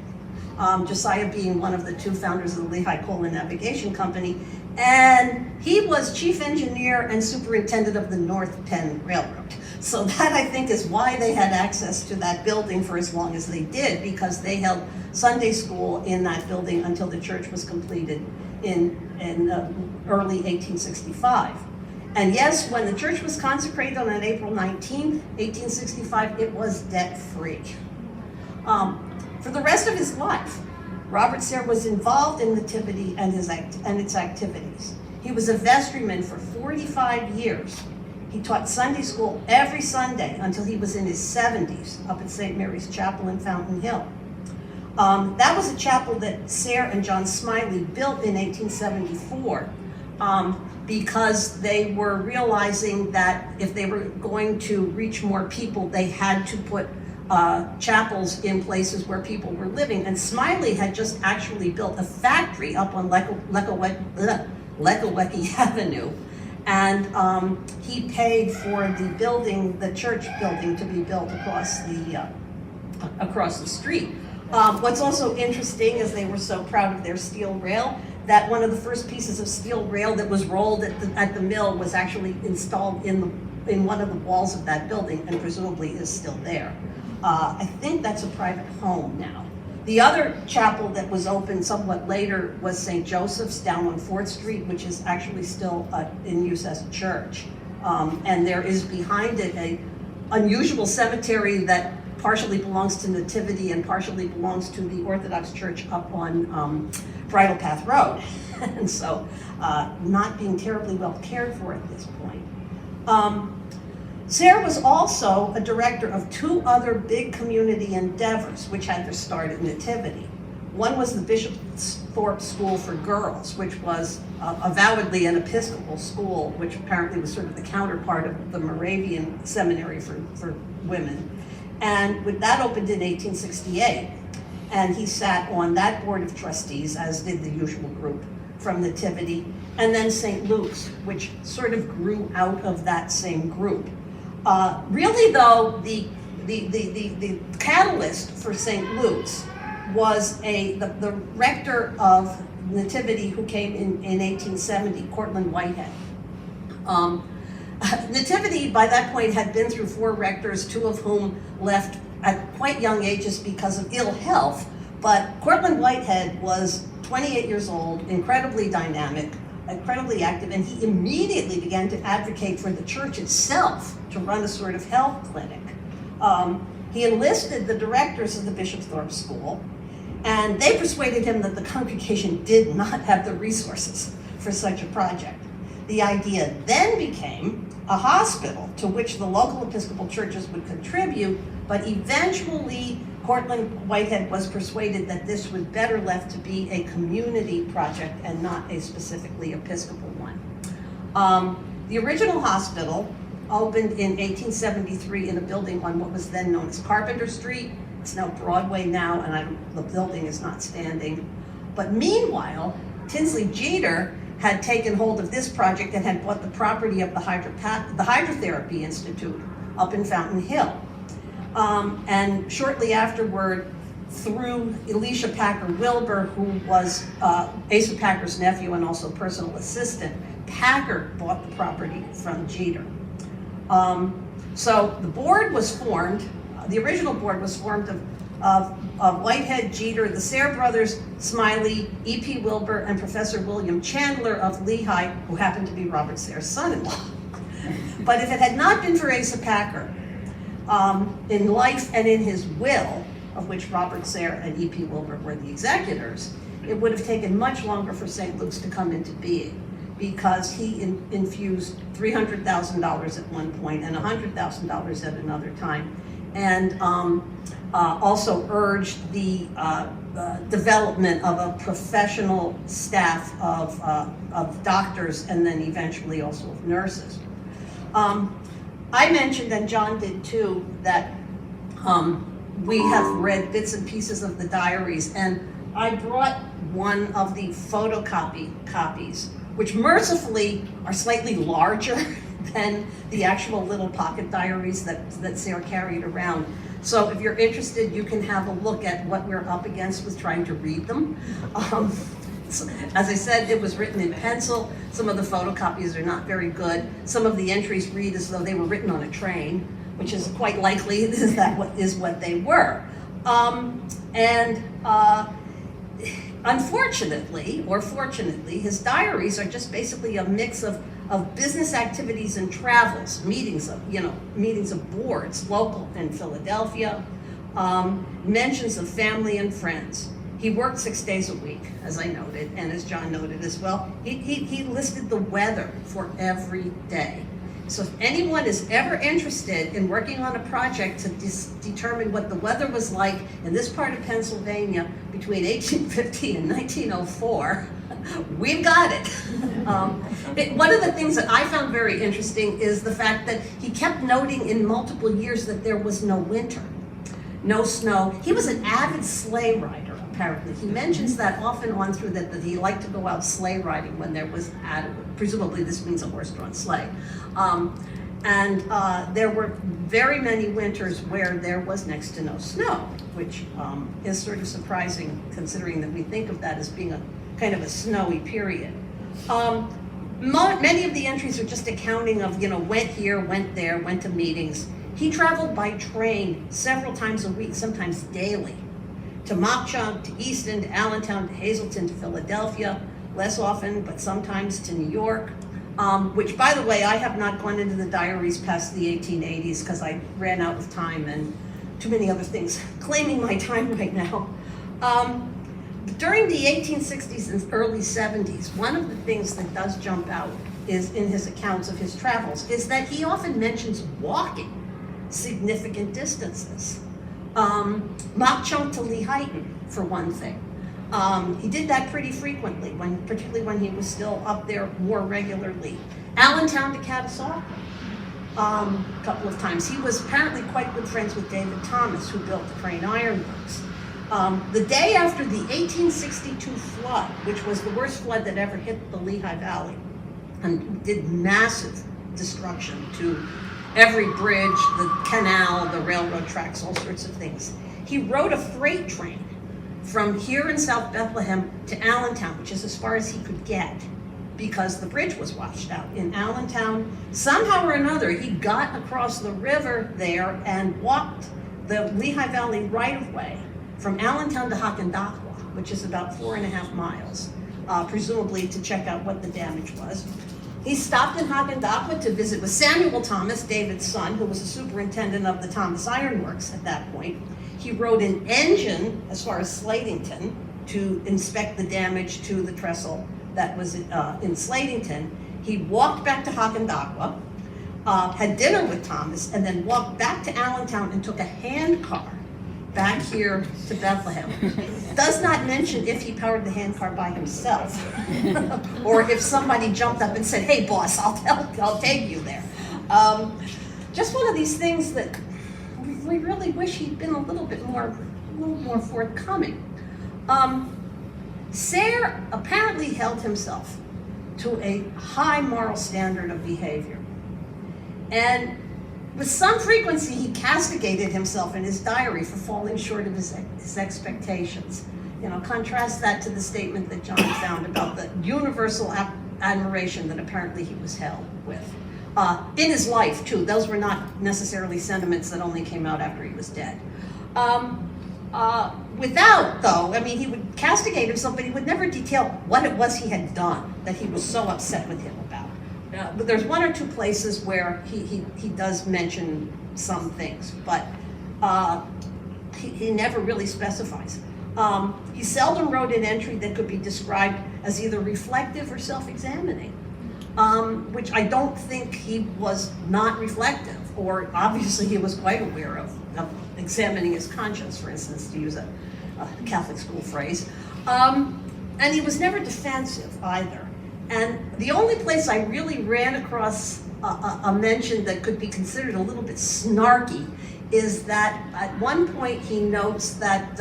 Josiah being one of the two founders of the Lehigh Coal and Navigation Company. And he was chief engineer and superintendent of the North Penn Railroad. So that, I think, is why they had access to that building for as long as they did, because they held Sunday school in that building until the church was completed in early 1865. And yes, when the church was consecrated on April 19, 1865, it was debt-free. For the rest of his life, Robert Sayre was involved in Nativity and its activities. He was a vestryman for 45 years. He taught Sunday school every Sunday until he was in his 70s up at St. Mary's Chapel in Fountain Hill. That was a chapel that Sayre and John Smiley built in 1874 because they were realizing that if they were going to reach more people, they had to put chapels in places where people were living. And Smiley had just actually built a factory up on Lekawecki Avenue. And he paid for the church building to be built across the street. What's also interesting is they were so proud of their steel rail that one of the first pieces of steel rail that was rolled at the mill was actually installed in one of the walls of that building, and presumably is still there. I think that's a private home now. The other chapel that was opened somewhat later was St. Joseph's down on 4th Street, which is actually still in use as a church. And there is behind it an unusual cemetery that partially belongs to Nativity and partially belongs to the Orthodox Church up on Bridle Path Road. And so not being terribly well cared for at this point. Sayre was also a director of two other big community endeavors which had their start at Nativity. One was the Bishop Thorpe School for Girls, which was avowedly an Episcopal school, which apparently was sort of the counterpart of the Moravian Seminary for women. And that opened in 1868. And he sat on that board of trustees, as did the usual group from Nativity, and then St. Luke's, which sort of grew out of that same group. Really, though, the catalyst for St. Luke's was the rector of Nativity, who came in 1870, Cortlandt Whitehead. Nativity, by that point, had been through 4 rectors, 2 of whom left at quite young ages because of ill health. But Cortlandt Whitehead was 28 years old, incredibly dynamic, incredibly active, and he immediately began to advocate for the church itself to run a sort of health clinic. He enlisted the directors of the Bishop Thorpe School, and they persuaded him that the congregation did not have the resources for such a project. The idea then became a hospital to which the local Episcopal churches would contribute, but eventually Cortlandt Whitehead was persuaded that this was better left to be a community project and not a specifically Episcopal one. The original hospital opened in 1873 in a building on what was then known as Carpenter Street. It's now Broadway now, and the building is not standing. But meanwhile, Tinsley Jeter had taken hold of this project and had bought the property of the Hydrotherapy Institute up in Fountain Hill. And shortly afterward, through Elisha Packer Wilbur, who was Asa Packer's nephew and also personal assistant, Packer bought the property from Jeter. So the board was formed, the original board was formed of Whitehead, Jeter, the Sayre brothers, Smiley, E.P. Wilbur, and Professor William Chandler of Lehigh, who happened to be Robert Sayre's son-in-law. But if it had not been for Asa Packer, in life and in his will, of which Robert Sayre and E.P. Wilbur were the executors, it would have taken much longer for St. Luke's to come into being, because he infused $300,000 at one point and $100,000 at another time, and also urged the development of a professional staff of doctors and then eventually also of nurses. I mentioned, and John did too, that we have read bits and pieces of the diaries, and I brought one of the copies, which mercifully are slightly larger than the actual little pocket diaries that Sayre carried around. So if you're interested, you can have a look at what we're up against with trying to read them. So, as I said, it was written in pencil. Some of the photocopies are not very good. Some of the entries read as though they were written on a train, which is quite likely is what they were. Unfortunately, or fortunately, his diaries are just basically a mix of business activities and travels, meetings of boards, local in Philadelphia, mentions of family and friends. He worked 6 days a week, as I noted, and as John noted as well. He listed the weather for every day. So if anyone is ever interested in working on a project to determine what the weather was like in this part of Pennsylvania between 1850 and 1904, we've got it. One of the things that I found very interesting is the fact that he kept noting in multiple years that there was no winter, no snow. He was an avid sleigh rider, apparently. He mentions that often on through that he liked to go out sleigh riding when there was presumably this means a horse-drawn sleigh. There were very many winters where there was next to no snow, which is sort of surprising considering that we think of that as being a kind of a snowy period. Many of the entries are just accounting of, went here, went there, went to meetings. He traveled by train several times a week, sometimes daily, to Mockchunk, to Easton, to Allentown, to Hazleton, to Philadelphia, less often, but sometimes to New York, which, by the way, I have not gone into the diaries past the 1880s because I ran out of time and too many other things claiming my time right now. During the 1860s and early 70s, one of the things that does jump out is in his accounts of his travels is that he often mentions walking significant distances. Mockchunk to Lehigh, for one thing. He did that pretty frequently, particularly when he was still up there more regularly. Allentown to Catasauqua, a couple of times. He was apparently quite good friends with David Thomas, who built the Crane Iron Works. The day after the 1862 flood, which was the worst flood that ever hit the Lehigh Valley, and did massive destruction to every bridge, the canal, the railroad tracks, all sorts of things, he rode a freight train from here in South Bethlehem to Allentown, which is as far as he could get, because the bridge was washed out in Allentown. Somehow or another, he got across the river there and walked the Lehigh Valley right-of-way from Allentown to Hackendakwa, which is about 4.5 miles, presumably to check out what the damage was. He stopped in Hackendakwa to visit with Samuel Thomas, David's son, who was a superintendent of the Thomas Iron Works at that point. He rode an engine as far as Slatington to inspect the damage to the trestle that was in Slatington. He walked back to Hackendakwa, had dinner with Thomas, and then walked back to Allentown and took a handcar back here to Bethlehem. Does not mention if he powered the handcar by himself or if somebody jumped up and said, "Hey boss, I'll take you there." Just one of these things that we really wish he'd been a little more forthcoming. Sayre apparently held himself to a high moral standard of behavior. And with some frequency, he castigated himself in his diary for falling short of his expectations. Contrast that to the statement that John found about the universal admiration that apparently he was held with. In his life, too. Those were not necessarily sentiments that only came out after he was dead. He would castigate himself, but he would never detail what it was he had done that he was so upset with him about. But there's one or two places where he does mention some things, but he never really specifies. He seldom wrote an entry that could be described as either reflective or self-examining, which I don't think he was not reflective, or obviously he was quite aware of examining his conscience, for instance, to use a Catholic school phrase. And he was never defensive either. And the only place I really ran across a mention that could be considered a little bit snarky is that at one point he notes that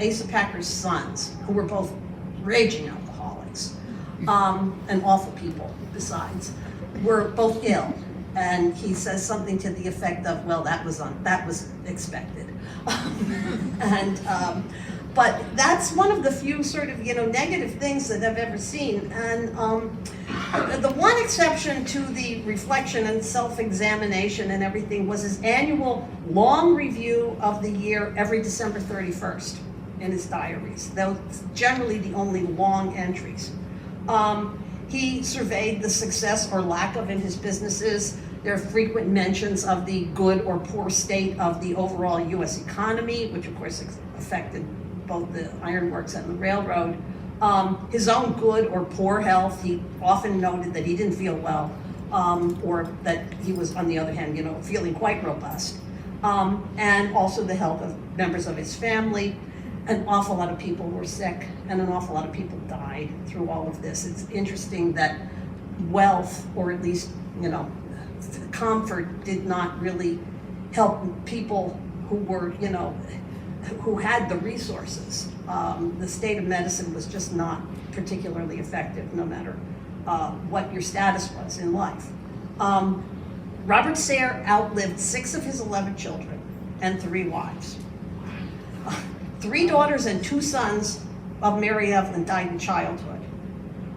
Asa Packer's sons, who were both raging alcoholics, and awful people besides, were both ill. And he says something to the effect of, well, that was expected. But that's one of the few sort of, negative things that I've ever seen. And the one exception to the reflection and self-examination and everything was his annual long review of the year every December 31st in his diaries. Those generally the only long entries. He surveyed the success or lack of in his businesses. There are frequent mentions of the good or poor state of the overall U.S. economy, which of course affected both the ironworks and the railroad. His own good or poor health, he often noted that he didn't feel well, or that he was, on the other hand, feeling quite robust. And also the health of members of his family. An awful lot of people were sick, and an awful lot of people died through all of this. It's interesting that wealth, or at least, comfort, did not really help people who were, who had the resources. The state of medicine was just not particularly effective, no matter what your status was in life. Robert Sayre outlived 6 of his 11 children and 3 wives. 3 daughters and 2 sons of Mary Evelyn died in childhood.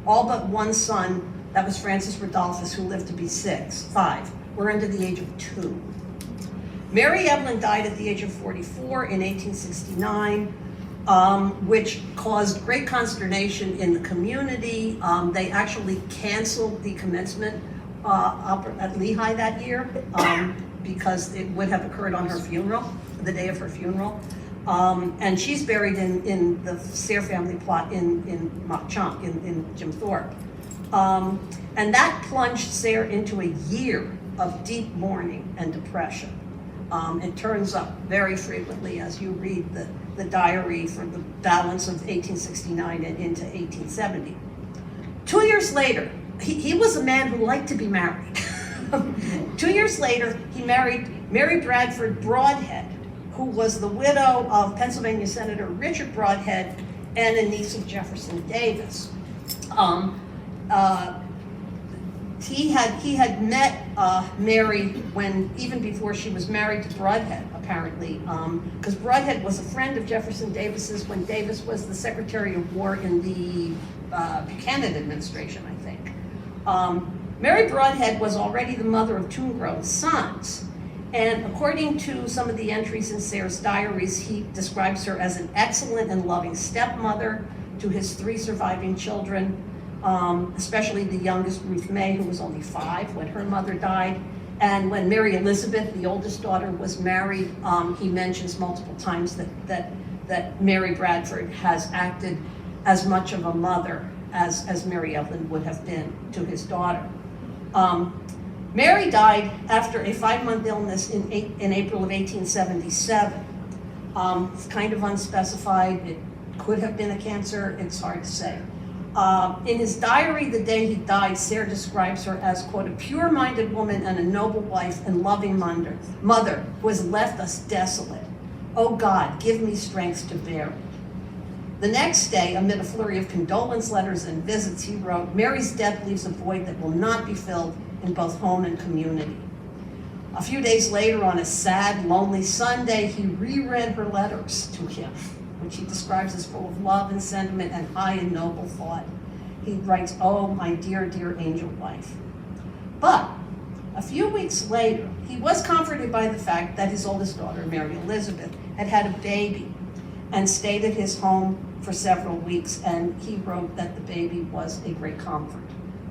All but 1 son, that was Francis Rodolphus, who lived to be 5, were under the age of 2. Mary Evelyn died at the age of 44 in 1869, which caused great consternation in the community. They actually canceled the commencement up at Lehigh that year because it would have occurred on her funeral, the day of her funeral. And she's buried in the Sayre family plot in Mock Chunk, in Jim Thorpe. And that plunged Sayre into a year of deep mourning and depression. It turns up very frequently as you read the diary for the balance of 1869 and into 1870. 2 years later, he was a man who liked to be married. 2 years later, he married Mary Bradford Broadhead, who was the widow of Pennsylvania Senator Richard Broadhead and a niece of Jefferson Davis. He had met Mary even before she was married to Broadhead, apparently, because Broadhead was a friend of Jefferson Davis's when Davis was the Secretary of War in the Buchanan administration, I think. Mary Broadhead was already the mother of 2 grown sons. And according to some of the entries in Sayre's diaries, he describes her as an excellent and loving stepmother to his 3 surviving children, especially the youngest, Ruth May, who was only 5 when her mother died. And when Mary Elizabeth, the oldest daughter, was married, he mentions multiple times that Mary Bradford has acted as much of a mother as Mary Evelyn would have been to his daughter. Mary died after a 5-month illness in April of 1877. It's kind of unspecified. It could have been a cancer. It's hard to say. In his diary the day he died, Sayre describes her as, quote, a pure-minded woman and a noble wife and loving mother who has left us desolate. Oh God, give me strength to bear it. The next day, amid a flurry of condolence letters and visits, he wrote, Mary's death leaves a void that will not be filled in both home and community. A few days later, on a sad, lonely Sunday, he reread her letters to him, which he describes as full of love and sentiment and high and noble thought. He writes, oh, my dear, dear angel wife. But a few weeks later, he was comforted by the fact that his oldest daughter, Mary Elizabeth, had had a baby and stayed at his home for several weeks, and he wrote that the baby was a great comfort.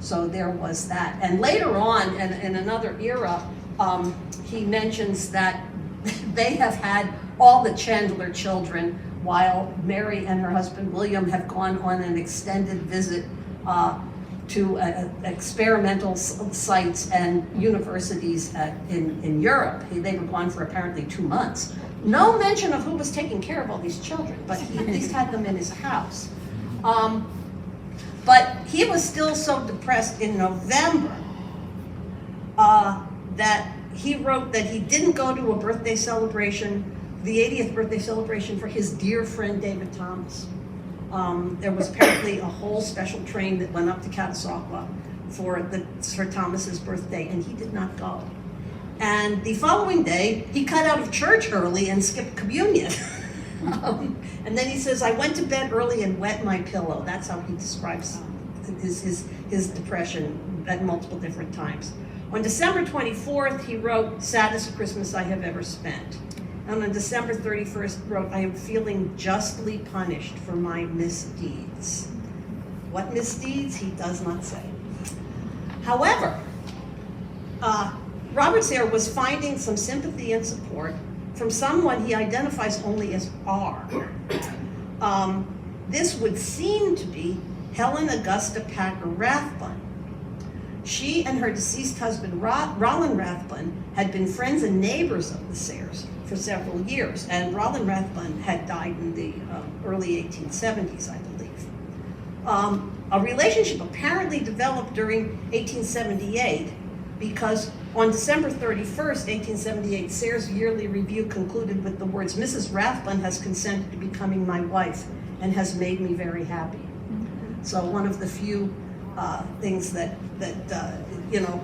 So there was that. And later on, in another era, he mentions that they have had all the Chandler children, while Mary and her husband William have gone on an extended visit to experimental sites and universities in Europe. They were gone for apparently 2 months. No mention of who was taking care of all these children, but he at least had them in his house. But he was still so depressed in November that he wrote that he didn't go to a birthday celebration the 80th birthday celebration for his dear friend David Thomas. There was apparently a whole special train that went up to Catasauqua for Thomas's birthday, and he did not go. And the following day, he cut out of church early and skipped communion. And then he says, I went to bed early and wet my pillow. That's how he describes his depression at multiple different times. On December 24th, he wrote, saddest Christmas I have ever spent. And on December 31st, wrote, I am feeling justly punished for my misdeeds. What misdeeds? He does not say. However, Robert Sayre was finding some sympathy and support from someone he identifies only as R. This would seem to be Helen Augusta Packer Rathbun. She and her deceased husband, Rollin Rathbun, had been friends and neighbors of the Sayres for several years, and Rollin Rathbun had died in the early 1870s, I believe. A relationship apparently developed during 1878 because on December 31st, 1878, Sayre's yearly review concluded with the words, Mrs. Rathbun has consented to becoming my wife and has made me very happy. So one of the few things that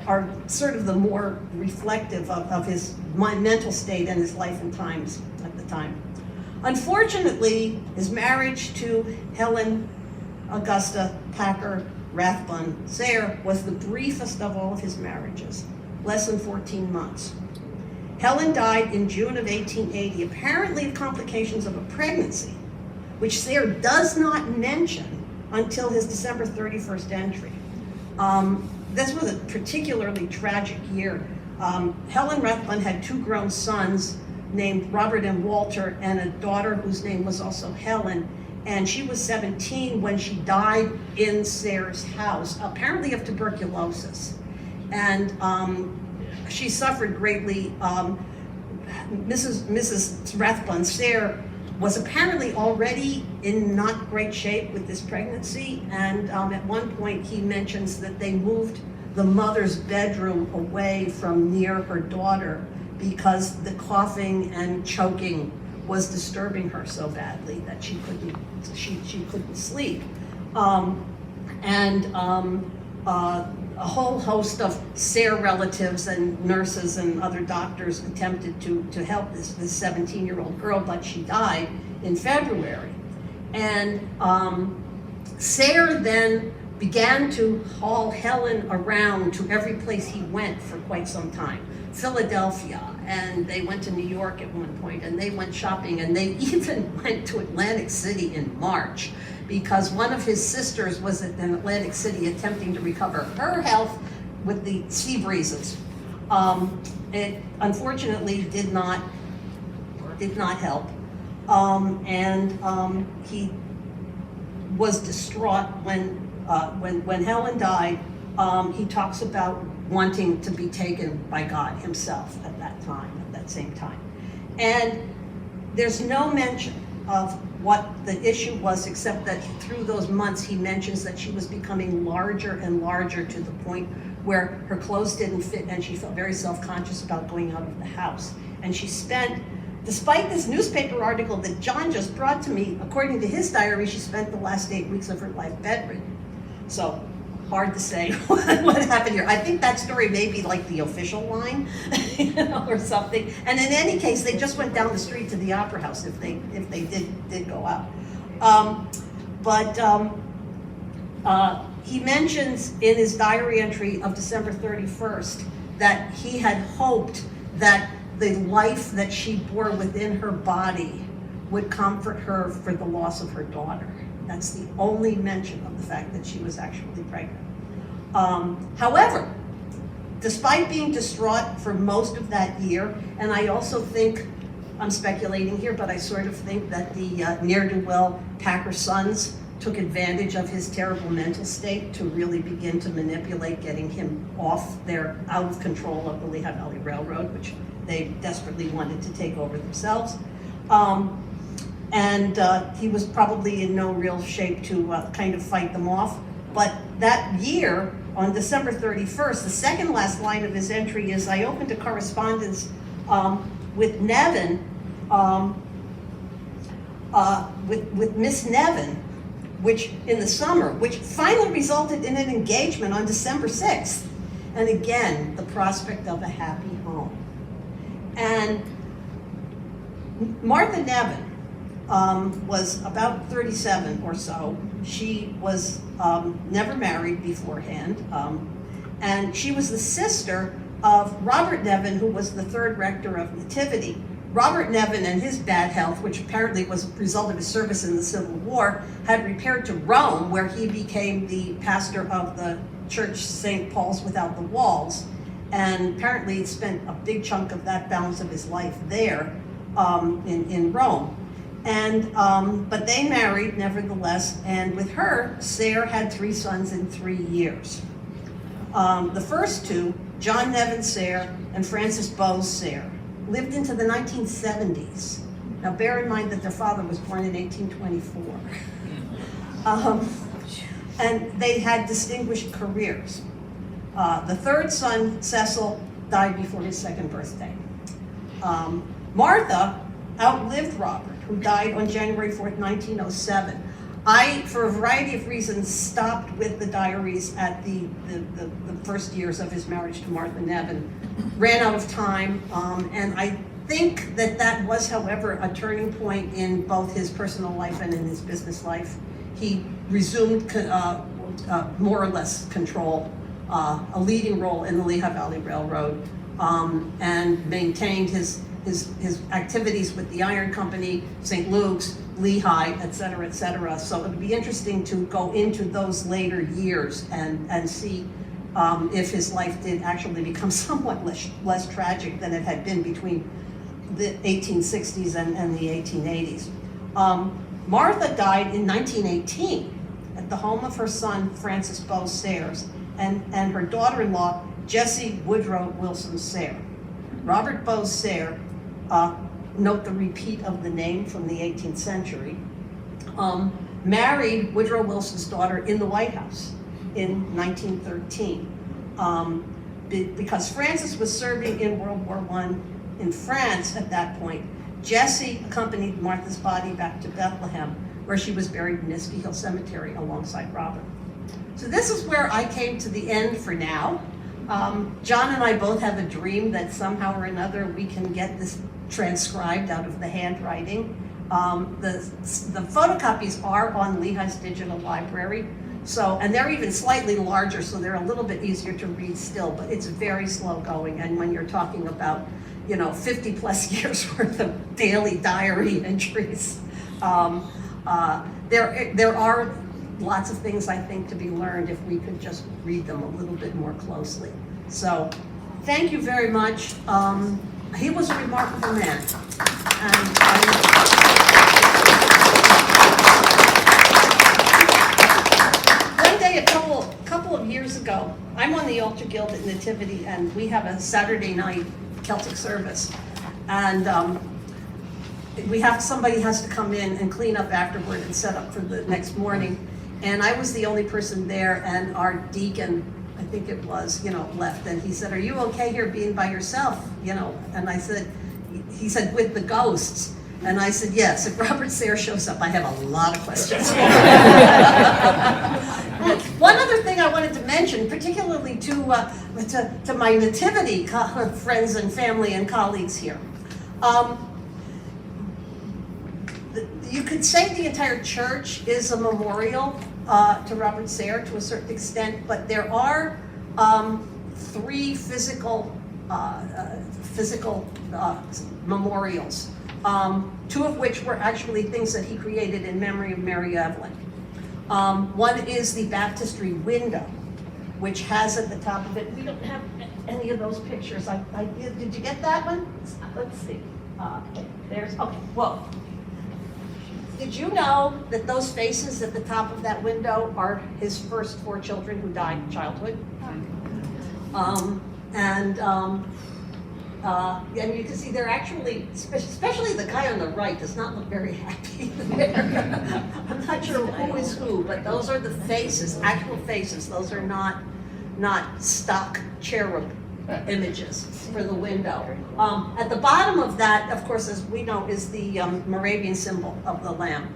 are sort of the more reflective of his mental state and his life and times at the time. Unfortunately, his marriage to Helen Augusta Packer Rathbun Sayre was the briefest of all of his marriages, less than 14 months. Helen died in June of 1880, apparently of complications of a pregnancy, which Sayre does not mention until his December 31st entry. This was a particularly tragic year. Helen Rathbun had two grown sons named Robert and Walter, and a daughter whose name was also Helen, and she was 17 when she died in Sayre's house, apparently of tuberculosis. And she suffered greatly. Mrs. Rathbun Sayre was apparently already in not great shape with this pregnancy, and at one point he mentions that they moved the mother's bedroom away from near her daughter because the coughing and choking was disturbing her so badly that she couldn't sleep. A whole host of Sayre relatives and nurses and other doctors attempted to help this 17-year-old girl, but she died in February. And Sayre then began to haul Helen around to every place he went for quite some time. Philadelphia, and they went to New York at one point, and they went shopping, and they even went to Atlantic City in March because one of his sisters was in Atlantic City attempting to recover her health with the sea breezes. It unfortunately did not help, and he was distraught when Helen died. He talks about wanting to be taken by God himself at that same time. And there's no mention of what the issue was, except that through those months he mentions that she was becoming larger and larger to the point where her clothes didn't fit and she felt very self-conscious about going out of the house. And she spent, despite this newspaper article that John just brought to me, according to his diary, she spent the last 8 weeks of her life bedridden. So, hard to say what happened here. I think that story may be like the official line, or something. And in any case, they just went down the street to the Opera House if they did go out. He mentions in his diary entry of December 31st that he had hoped that the life that she bore within her body would comfort her for the loss of her daughter. That's the only mention of the fact that she was actually pregnant. However, despite being distraught for most of that year, and I also think, I'm speculating here, but I sort of think that the ne'er-do-well Packer sons took advantage of his terrible mental state to really begin to manipulate getting him out of control of the Lehigh Valley Railroad, which they desperately wanted to take over themselves. He was probably in no real shape to kind of fight them off. But that year, on December 31st, the second last line of his entry is, I opened a correspondence with Nevin, with Miss Nevin, which in the summer, which finally resulted in an engagement on December 6th. And again, the prospect of a happy home. And Martha Nevin was about 37 or so. She was never married beforehand. And she was the sister of Robert Nevin, who was the third rector of Nativity. Robert Nevin and his bad health, which apparently was a result of his service in the Civil War, had repaired to Rome, where he became the pastor of the church St. Paul's Without the Walls. And apparently he spent a big chunk of that balance of his life there in Rome. And, but they married nevertheless, and with her, Sayre had 3 sons in 3 years. The first two, John Nevin Sayre and Frances Bowes Sayre, lived into the 1970s. Now bear in mind that their father was born in 1824. And they had distinguished careers. The third son, Cecil, died before his 2nd birthday. Martha outlived Robert, who died on January 4th, 1907. I, for a variety of reasons, stopped with the diaries at the first years of his marriage to Martha Nevin. Ran out of time, and I think that was, however, a turning point in both his personal life and in his business life. He resumed more or less control, a leading role in the Lehigh Valley Railroad, and maintained his activities with the Iron Company, St. Luke's, Lehigh, et cetera, et cetera. So it would be interesting to go into those later years and see if his life did actually become somewhat less tragic than it had been between the 1860s and the 1880s. Martha died in 1918 at the home of her son, Frances Bowes Sayre, and her daughter-in-law, Jessie Woodrow Wilson Sayre. Robert Bowes Sayre, note the repeat of the name from the 18th century, married Woodrow Wilson's daughter in the White House in 1913. Because Frances was serving in World War I in France at that point, Jessie accompanied Martha's body back to Bethlehem, where she was buried in Niskey Hill Cemetery alongside Robert. So this is where I came to the end for now. John and I both have a dream that somehow or another we can get this transcribed out of the handwriting. The photocopies are on Lehigh's digital library, and they're even slightly larger, so they're a little bit easier to read still, but it's very slow going. And when you're talking about, 50 plus years worth of daily diary entries, there are lots of things, I think, to be learned if we could just read them a little bit more closely. So, thank you very much. He was a remarkable man. One day, a couple of years ago, I'm on the Altar Guild at Nativity, and we have a Saturday night Celtic service. And somebody has to come in and clean up afterward and set up for the next morning. And I was the only person there, and our deacon, I think it was, left, and he said, "Are you okay here being by yourself?" And he said, "With the ghosts." And I said, "Yes, if Robert Sayre shows up, I have a lot of questions." One other thing I wanted to mention, particularly to my Nativity friends and family and colleagues here. You could say the entire church is a memorial to Robert Sayre to a certain extent, but there are 3 physical memorials, 2 of which were actually things that he created in memory of Mary Evelyn. One is the baptistry window, which has at the top of it, we don't have any of those pictures. Did you get that one? Let's see. Whoa. Did you know that those faces at the top of that window are his first 4 children who died in childhood? And you can see they're actually, especially the guy on the right does not look very happy there. I'm not sure who is who, but those are the faces, actual faces. Those are not stock cherub images for the window. At the bottom of that, of course, as we know, is the Moravian symbol of the lamb.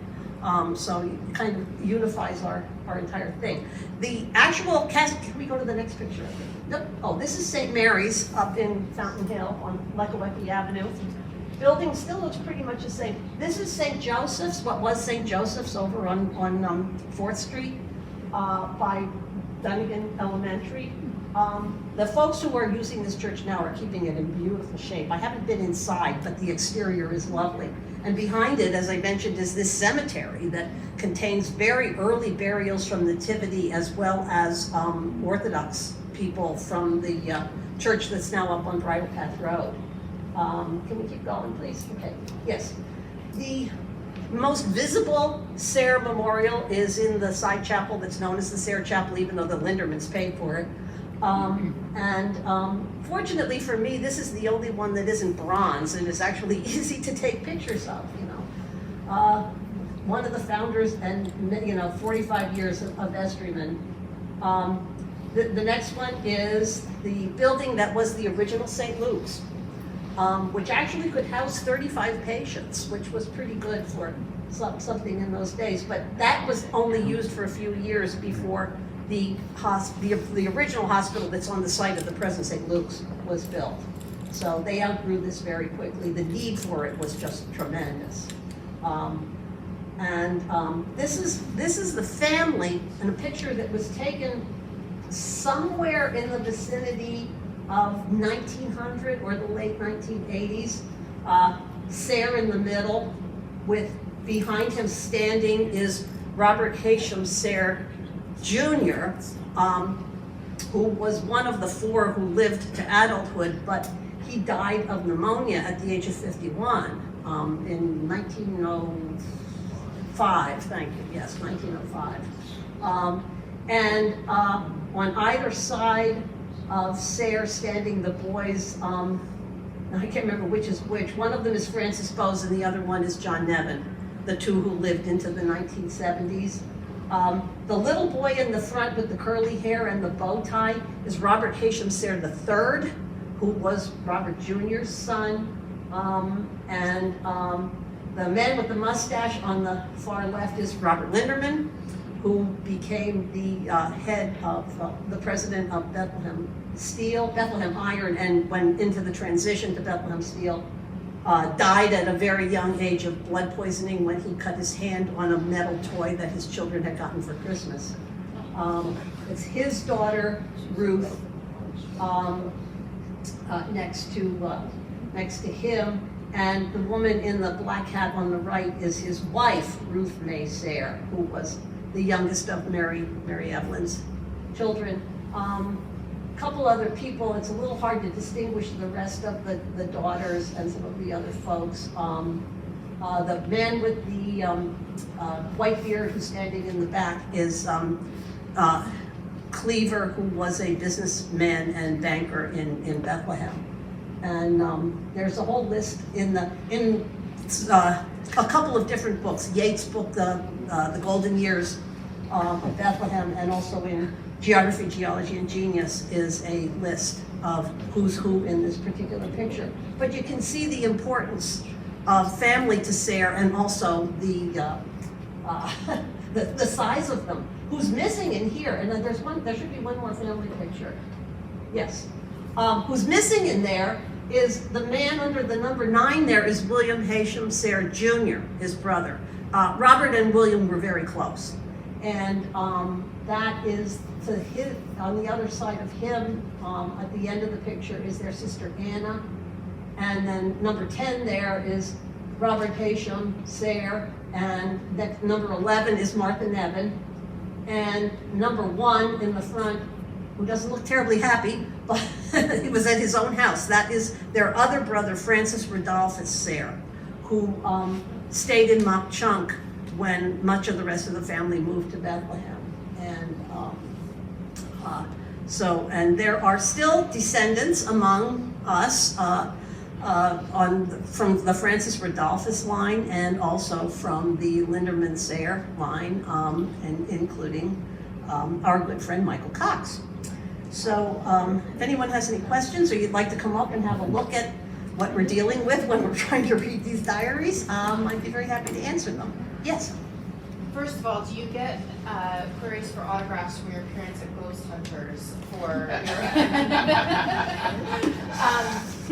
So it kind of unifies our entire thing. The actual cast, can we go to the next picture? Nope. Oh, this is St. Mary's up in Fountain Hill on Leckawecki Avenue. Building still looks pretty much the same. This is St. Joseph's, what was St. Joseph's over on 4th Street by Dunnigan Elementary. The folks who are using this church now are keeping it in beautiful shape. I haven't been inside, but the exterior is lovely. And behind it, as I mentioned, is this cemetery that contains very early burials from Nativity as well as Orthodox people from the church that's now up on Bridle Path Road. Can we keep going, please? Okay, yes. The most visible Sayre memorial is in the side chapel that's known as the Sayre Chapel, even though the Lindermans paid for it. Fortunately for me, this is the only one that isn't bronze and is actually easy to take pictures of, you know. One of the founders and, 45 years of vestryman. The next one is the building that was the original St. Luke's, which actually could house 35 patients, which was pretty good for something in those days. But that was only used for a few years before the original hospital that's on the site of the present St. Luke's was built. So they outgrew this very quickly. The need for it was just tremendous. This is the family in a picture that was taken somewhere in the vicinity of 1900 or the late 1980s. Sayre in the middle, with behind him standing is Robert Heysham Sayre Jr., who was one of the 4 who lived to adulthood, but he died of pneumonia at the age of 51 in 1905. Thank you. Yes, 1905. On either side of Sayre standing the boys, I can't remember which is which. One of them is Francis Bowes and the other one is John Nevin, the 2 who lived into the 1970s. The little boy in the front with the curly hair and the bow tie is Robert Heysham Sayre III, who was Robert Jr.'s son. The man with the mustache on the far left is Robert Linderman, who became the head of the president of Bethlehem Steel, Bethlehem Iron, and went into the transition to Bethlehem Steel. Died at a very young age of blood poisoning when he cut his hand on a metal toy that his children had gotten for Christmas. It's his daughter, Ruth, next to him, and the woman in the black hat on the right is his wife, Ruth May Sayre, who was the youngest of Mary Evelyn's children. Couple other people. It's a little hard to distinguish the rest of the daughters and some of the other folks. The man with the white beard who's standing in the back is Cleaver, who was a businessman and banker in Bethlehem. And there's a whole list in a couple of different books. Yates' book, the Golden Years of Bethlehem, and also in Geography, Geology, and Genius is a list of who's who in this particular picture. But you can see the importance of family to Sayre and also the size of them. Who's missing in here? And then there should be one more family picture. Yes. Who's missing in there is the man under the number 9 there is William Heysham Sayre Jr., his brother. Robert and William were very close. And that is to his, on the other side of him, at the end of the picture is their sister Anna. And then number 10 there is Robert Heysham Sayre, and number 11 is Martha Nevin. And number 1 in the front, who doesn't look terribly happy, but he was at his own house. That is their other brother, Francis Rodolphus Sayre, who stayed in Mauch Chunk when much of the rest of the family moved to Bethlehem. And there are still descendants among us from the Francis Rodolphus line and also from the Linderman Sayre line, and including our good friend Michael Cox. So if anyone has any questions or you'd like to come up and have a look at what we're dealing with when we're trying to read these diaries, I'd be very happy to answer them. Yes? First of all, do you get queries for autographs from your parents at Ghost Hunters for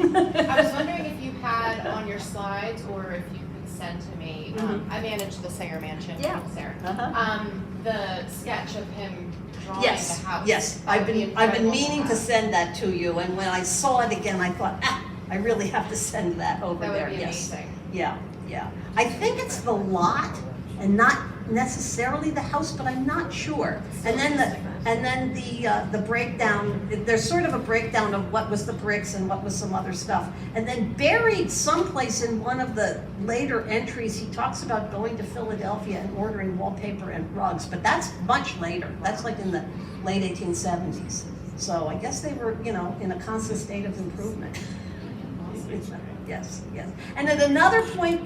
I was wondering if you had on your slides or if you could send to me, I manage the Sayre Mansion in Sayre, the sketch of him drawing the house. Yes, I've been meaning to send that to you, and when I saw it again, I thought, I really have to send that over there. That would be amazing. Yeah. I think it's the lot and not necessarily the house, but I'm not sure. And then the breakdown, there's sort of a breakdown of what was the bricks and what was some other stuff. And then buried someplace in one of the later entries, he talks about going to Philadelphia and ordering wallpaper and rugs, but that's much later. That's like in the late 1870s. So I guess they were, in a constant state of improvement. Yes. And at another point,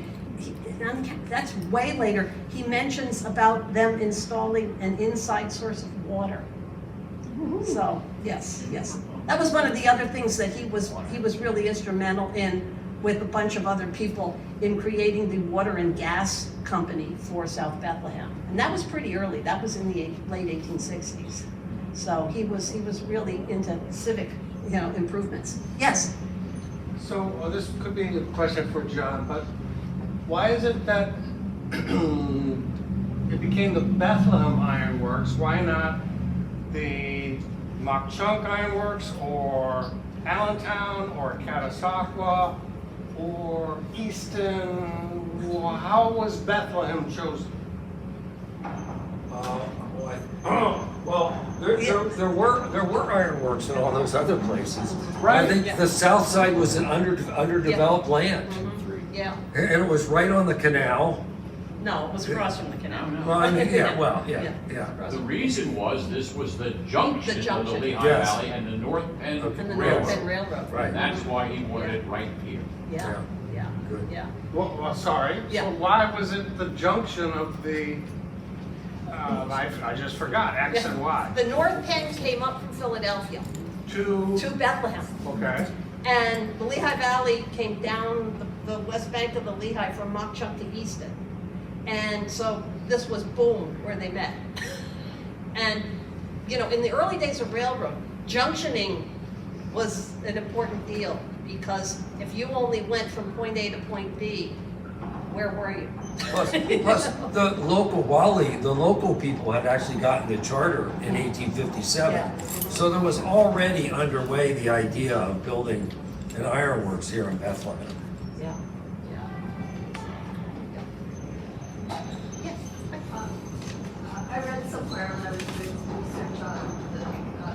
that's way later, he mentions about them installing an inside source of water. So, yes. That was one of the other things that he was really instrumental in, with a bunch of other people, in creating the water and gas company for South Bethlehem. And that was pretty early. That was in the late 1860s. So he was really into civic, improvements. Yes? So this could be a question for John, but why is it that it became the Bethlehem Iron Works? Why not the Mock Chunk Iron Works or Allentown or Catasauqua or Easton? How was Bethlehem chosen? Well, there were ironworks in all those other places. Right. I think the south side was an underdeveloped land. Yeah. And it was right on the canal. No, it was across from the canal. Well, I mean, yeah. The reason was this was the junction of the Lehigh Yes. Valley and the North Penn And the Railroad. North Penn Railroad. Right. And that's why he wanted it right here. Yeah. Good. Well, sorry. Yeah. So why was it the junction of the? I just forgot X and Y. The North Penn came up from Philadelphia to Bethlehem. Okay. And the Lehigh Valley came down the west bank of the Lehigh from Mock Chunk to Easton. And so this was boom, where they met. And, in the early days of railroad, junctioning was an important deal, because if you only went from point A to point B, where were you? Plus the local people had actually gotten the charter in 1857. Yeah. So there was already underway the idea of building an ironworks here in Bethlehem. Yeah. I read somewhere when I was doing some research on the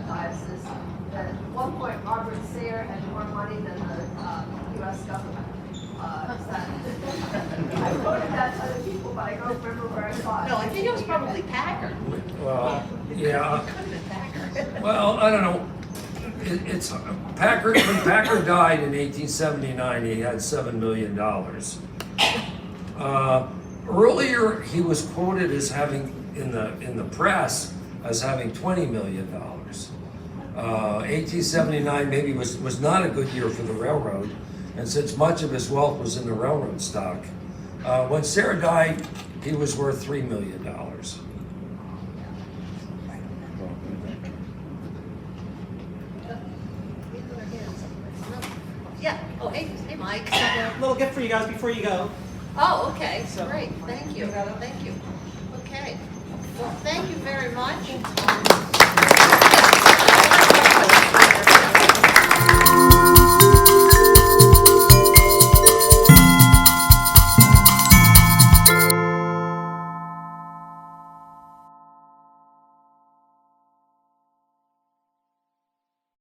diocese that at one point Robert Sayre had more money than the U.S. government. I quoted that to other people, but I don't remember where I saw it. No, I think it was probably Packer. Well, yeah. It could have been Packer. Well, I don't know. It's Packer. When Packer died in 1879, he had $7 million. Earlier, he was quoted as having in the press as having $20 million. 1879 maybe was not a good year for the railroad, and since much of his wealth was in the railroad stock, when Sayre died, he was worth $3 million. Yeah. Oh, hey, Mike. A little gift for you guys before you go. Oh, okay. So- Great. Thank you. Okay. Well, thank you very much.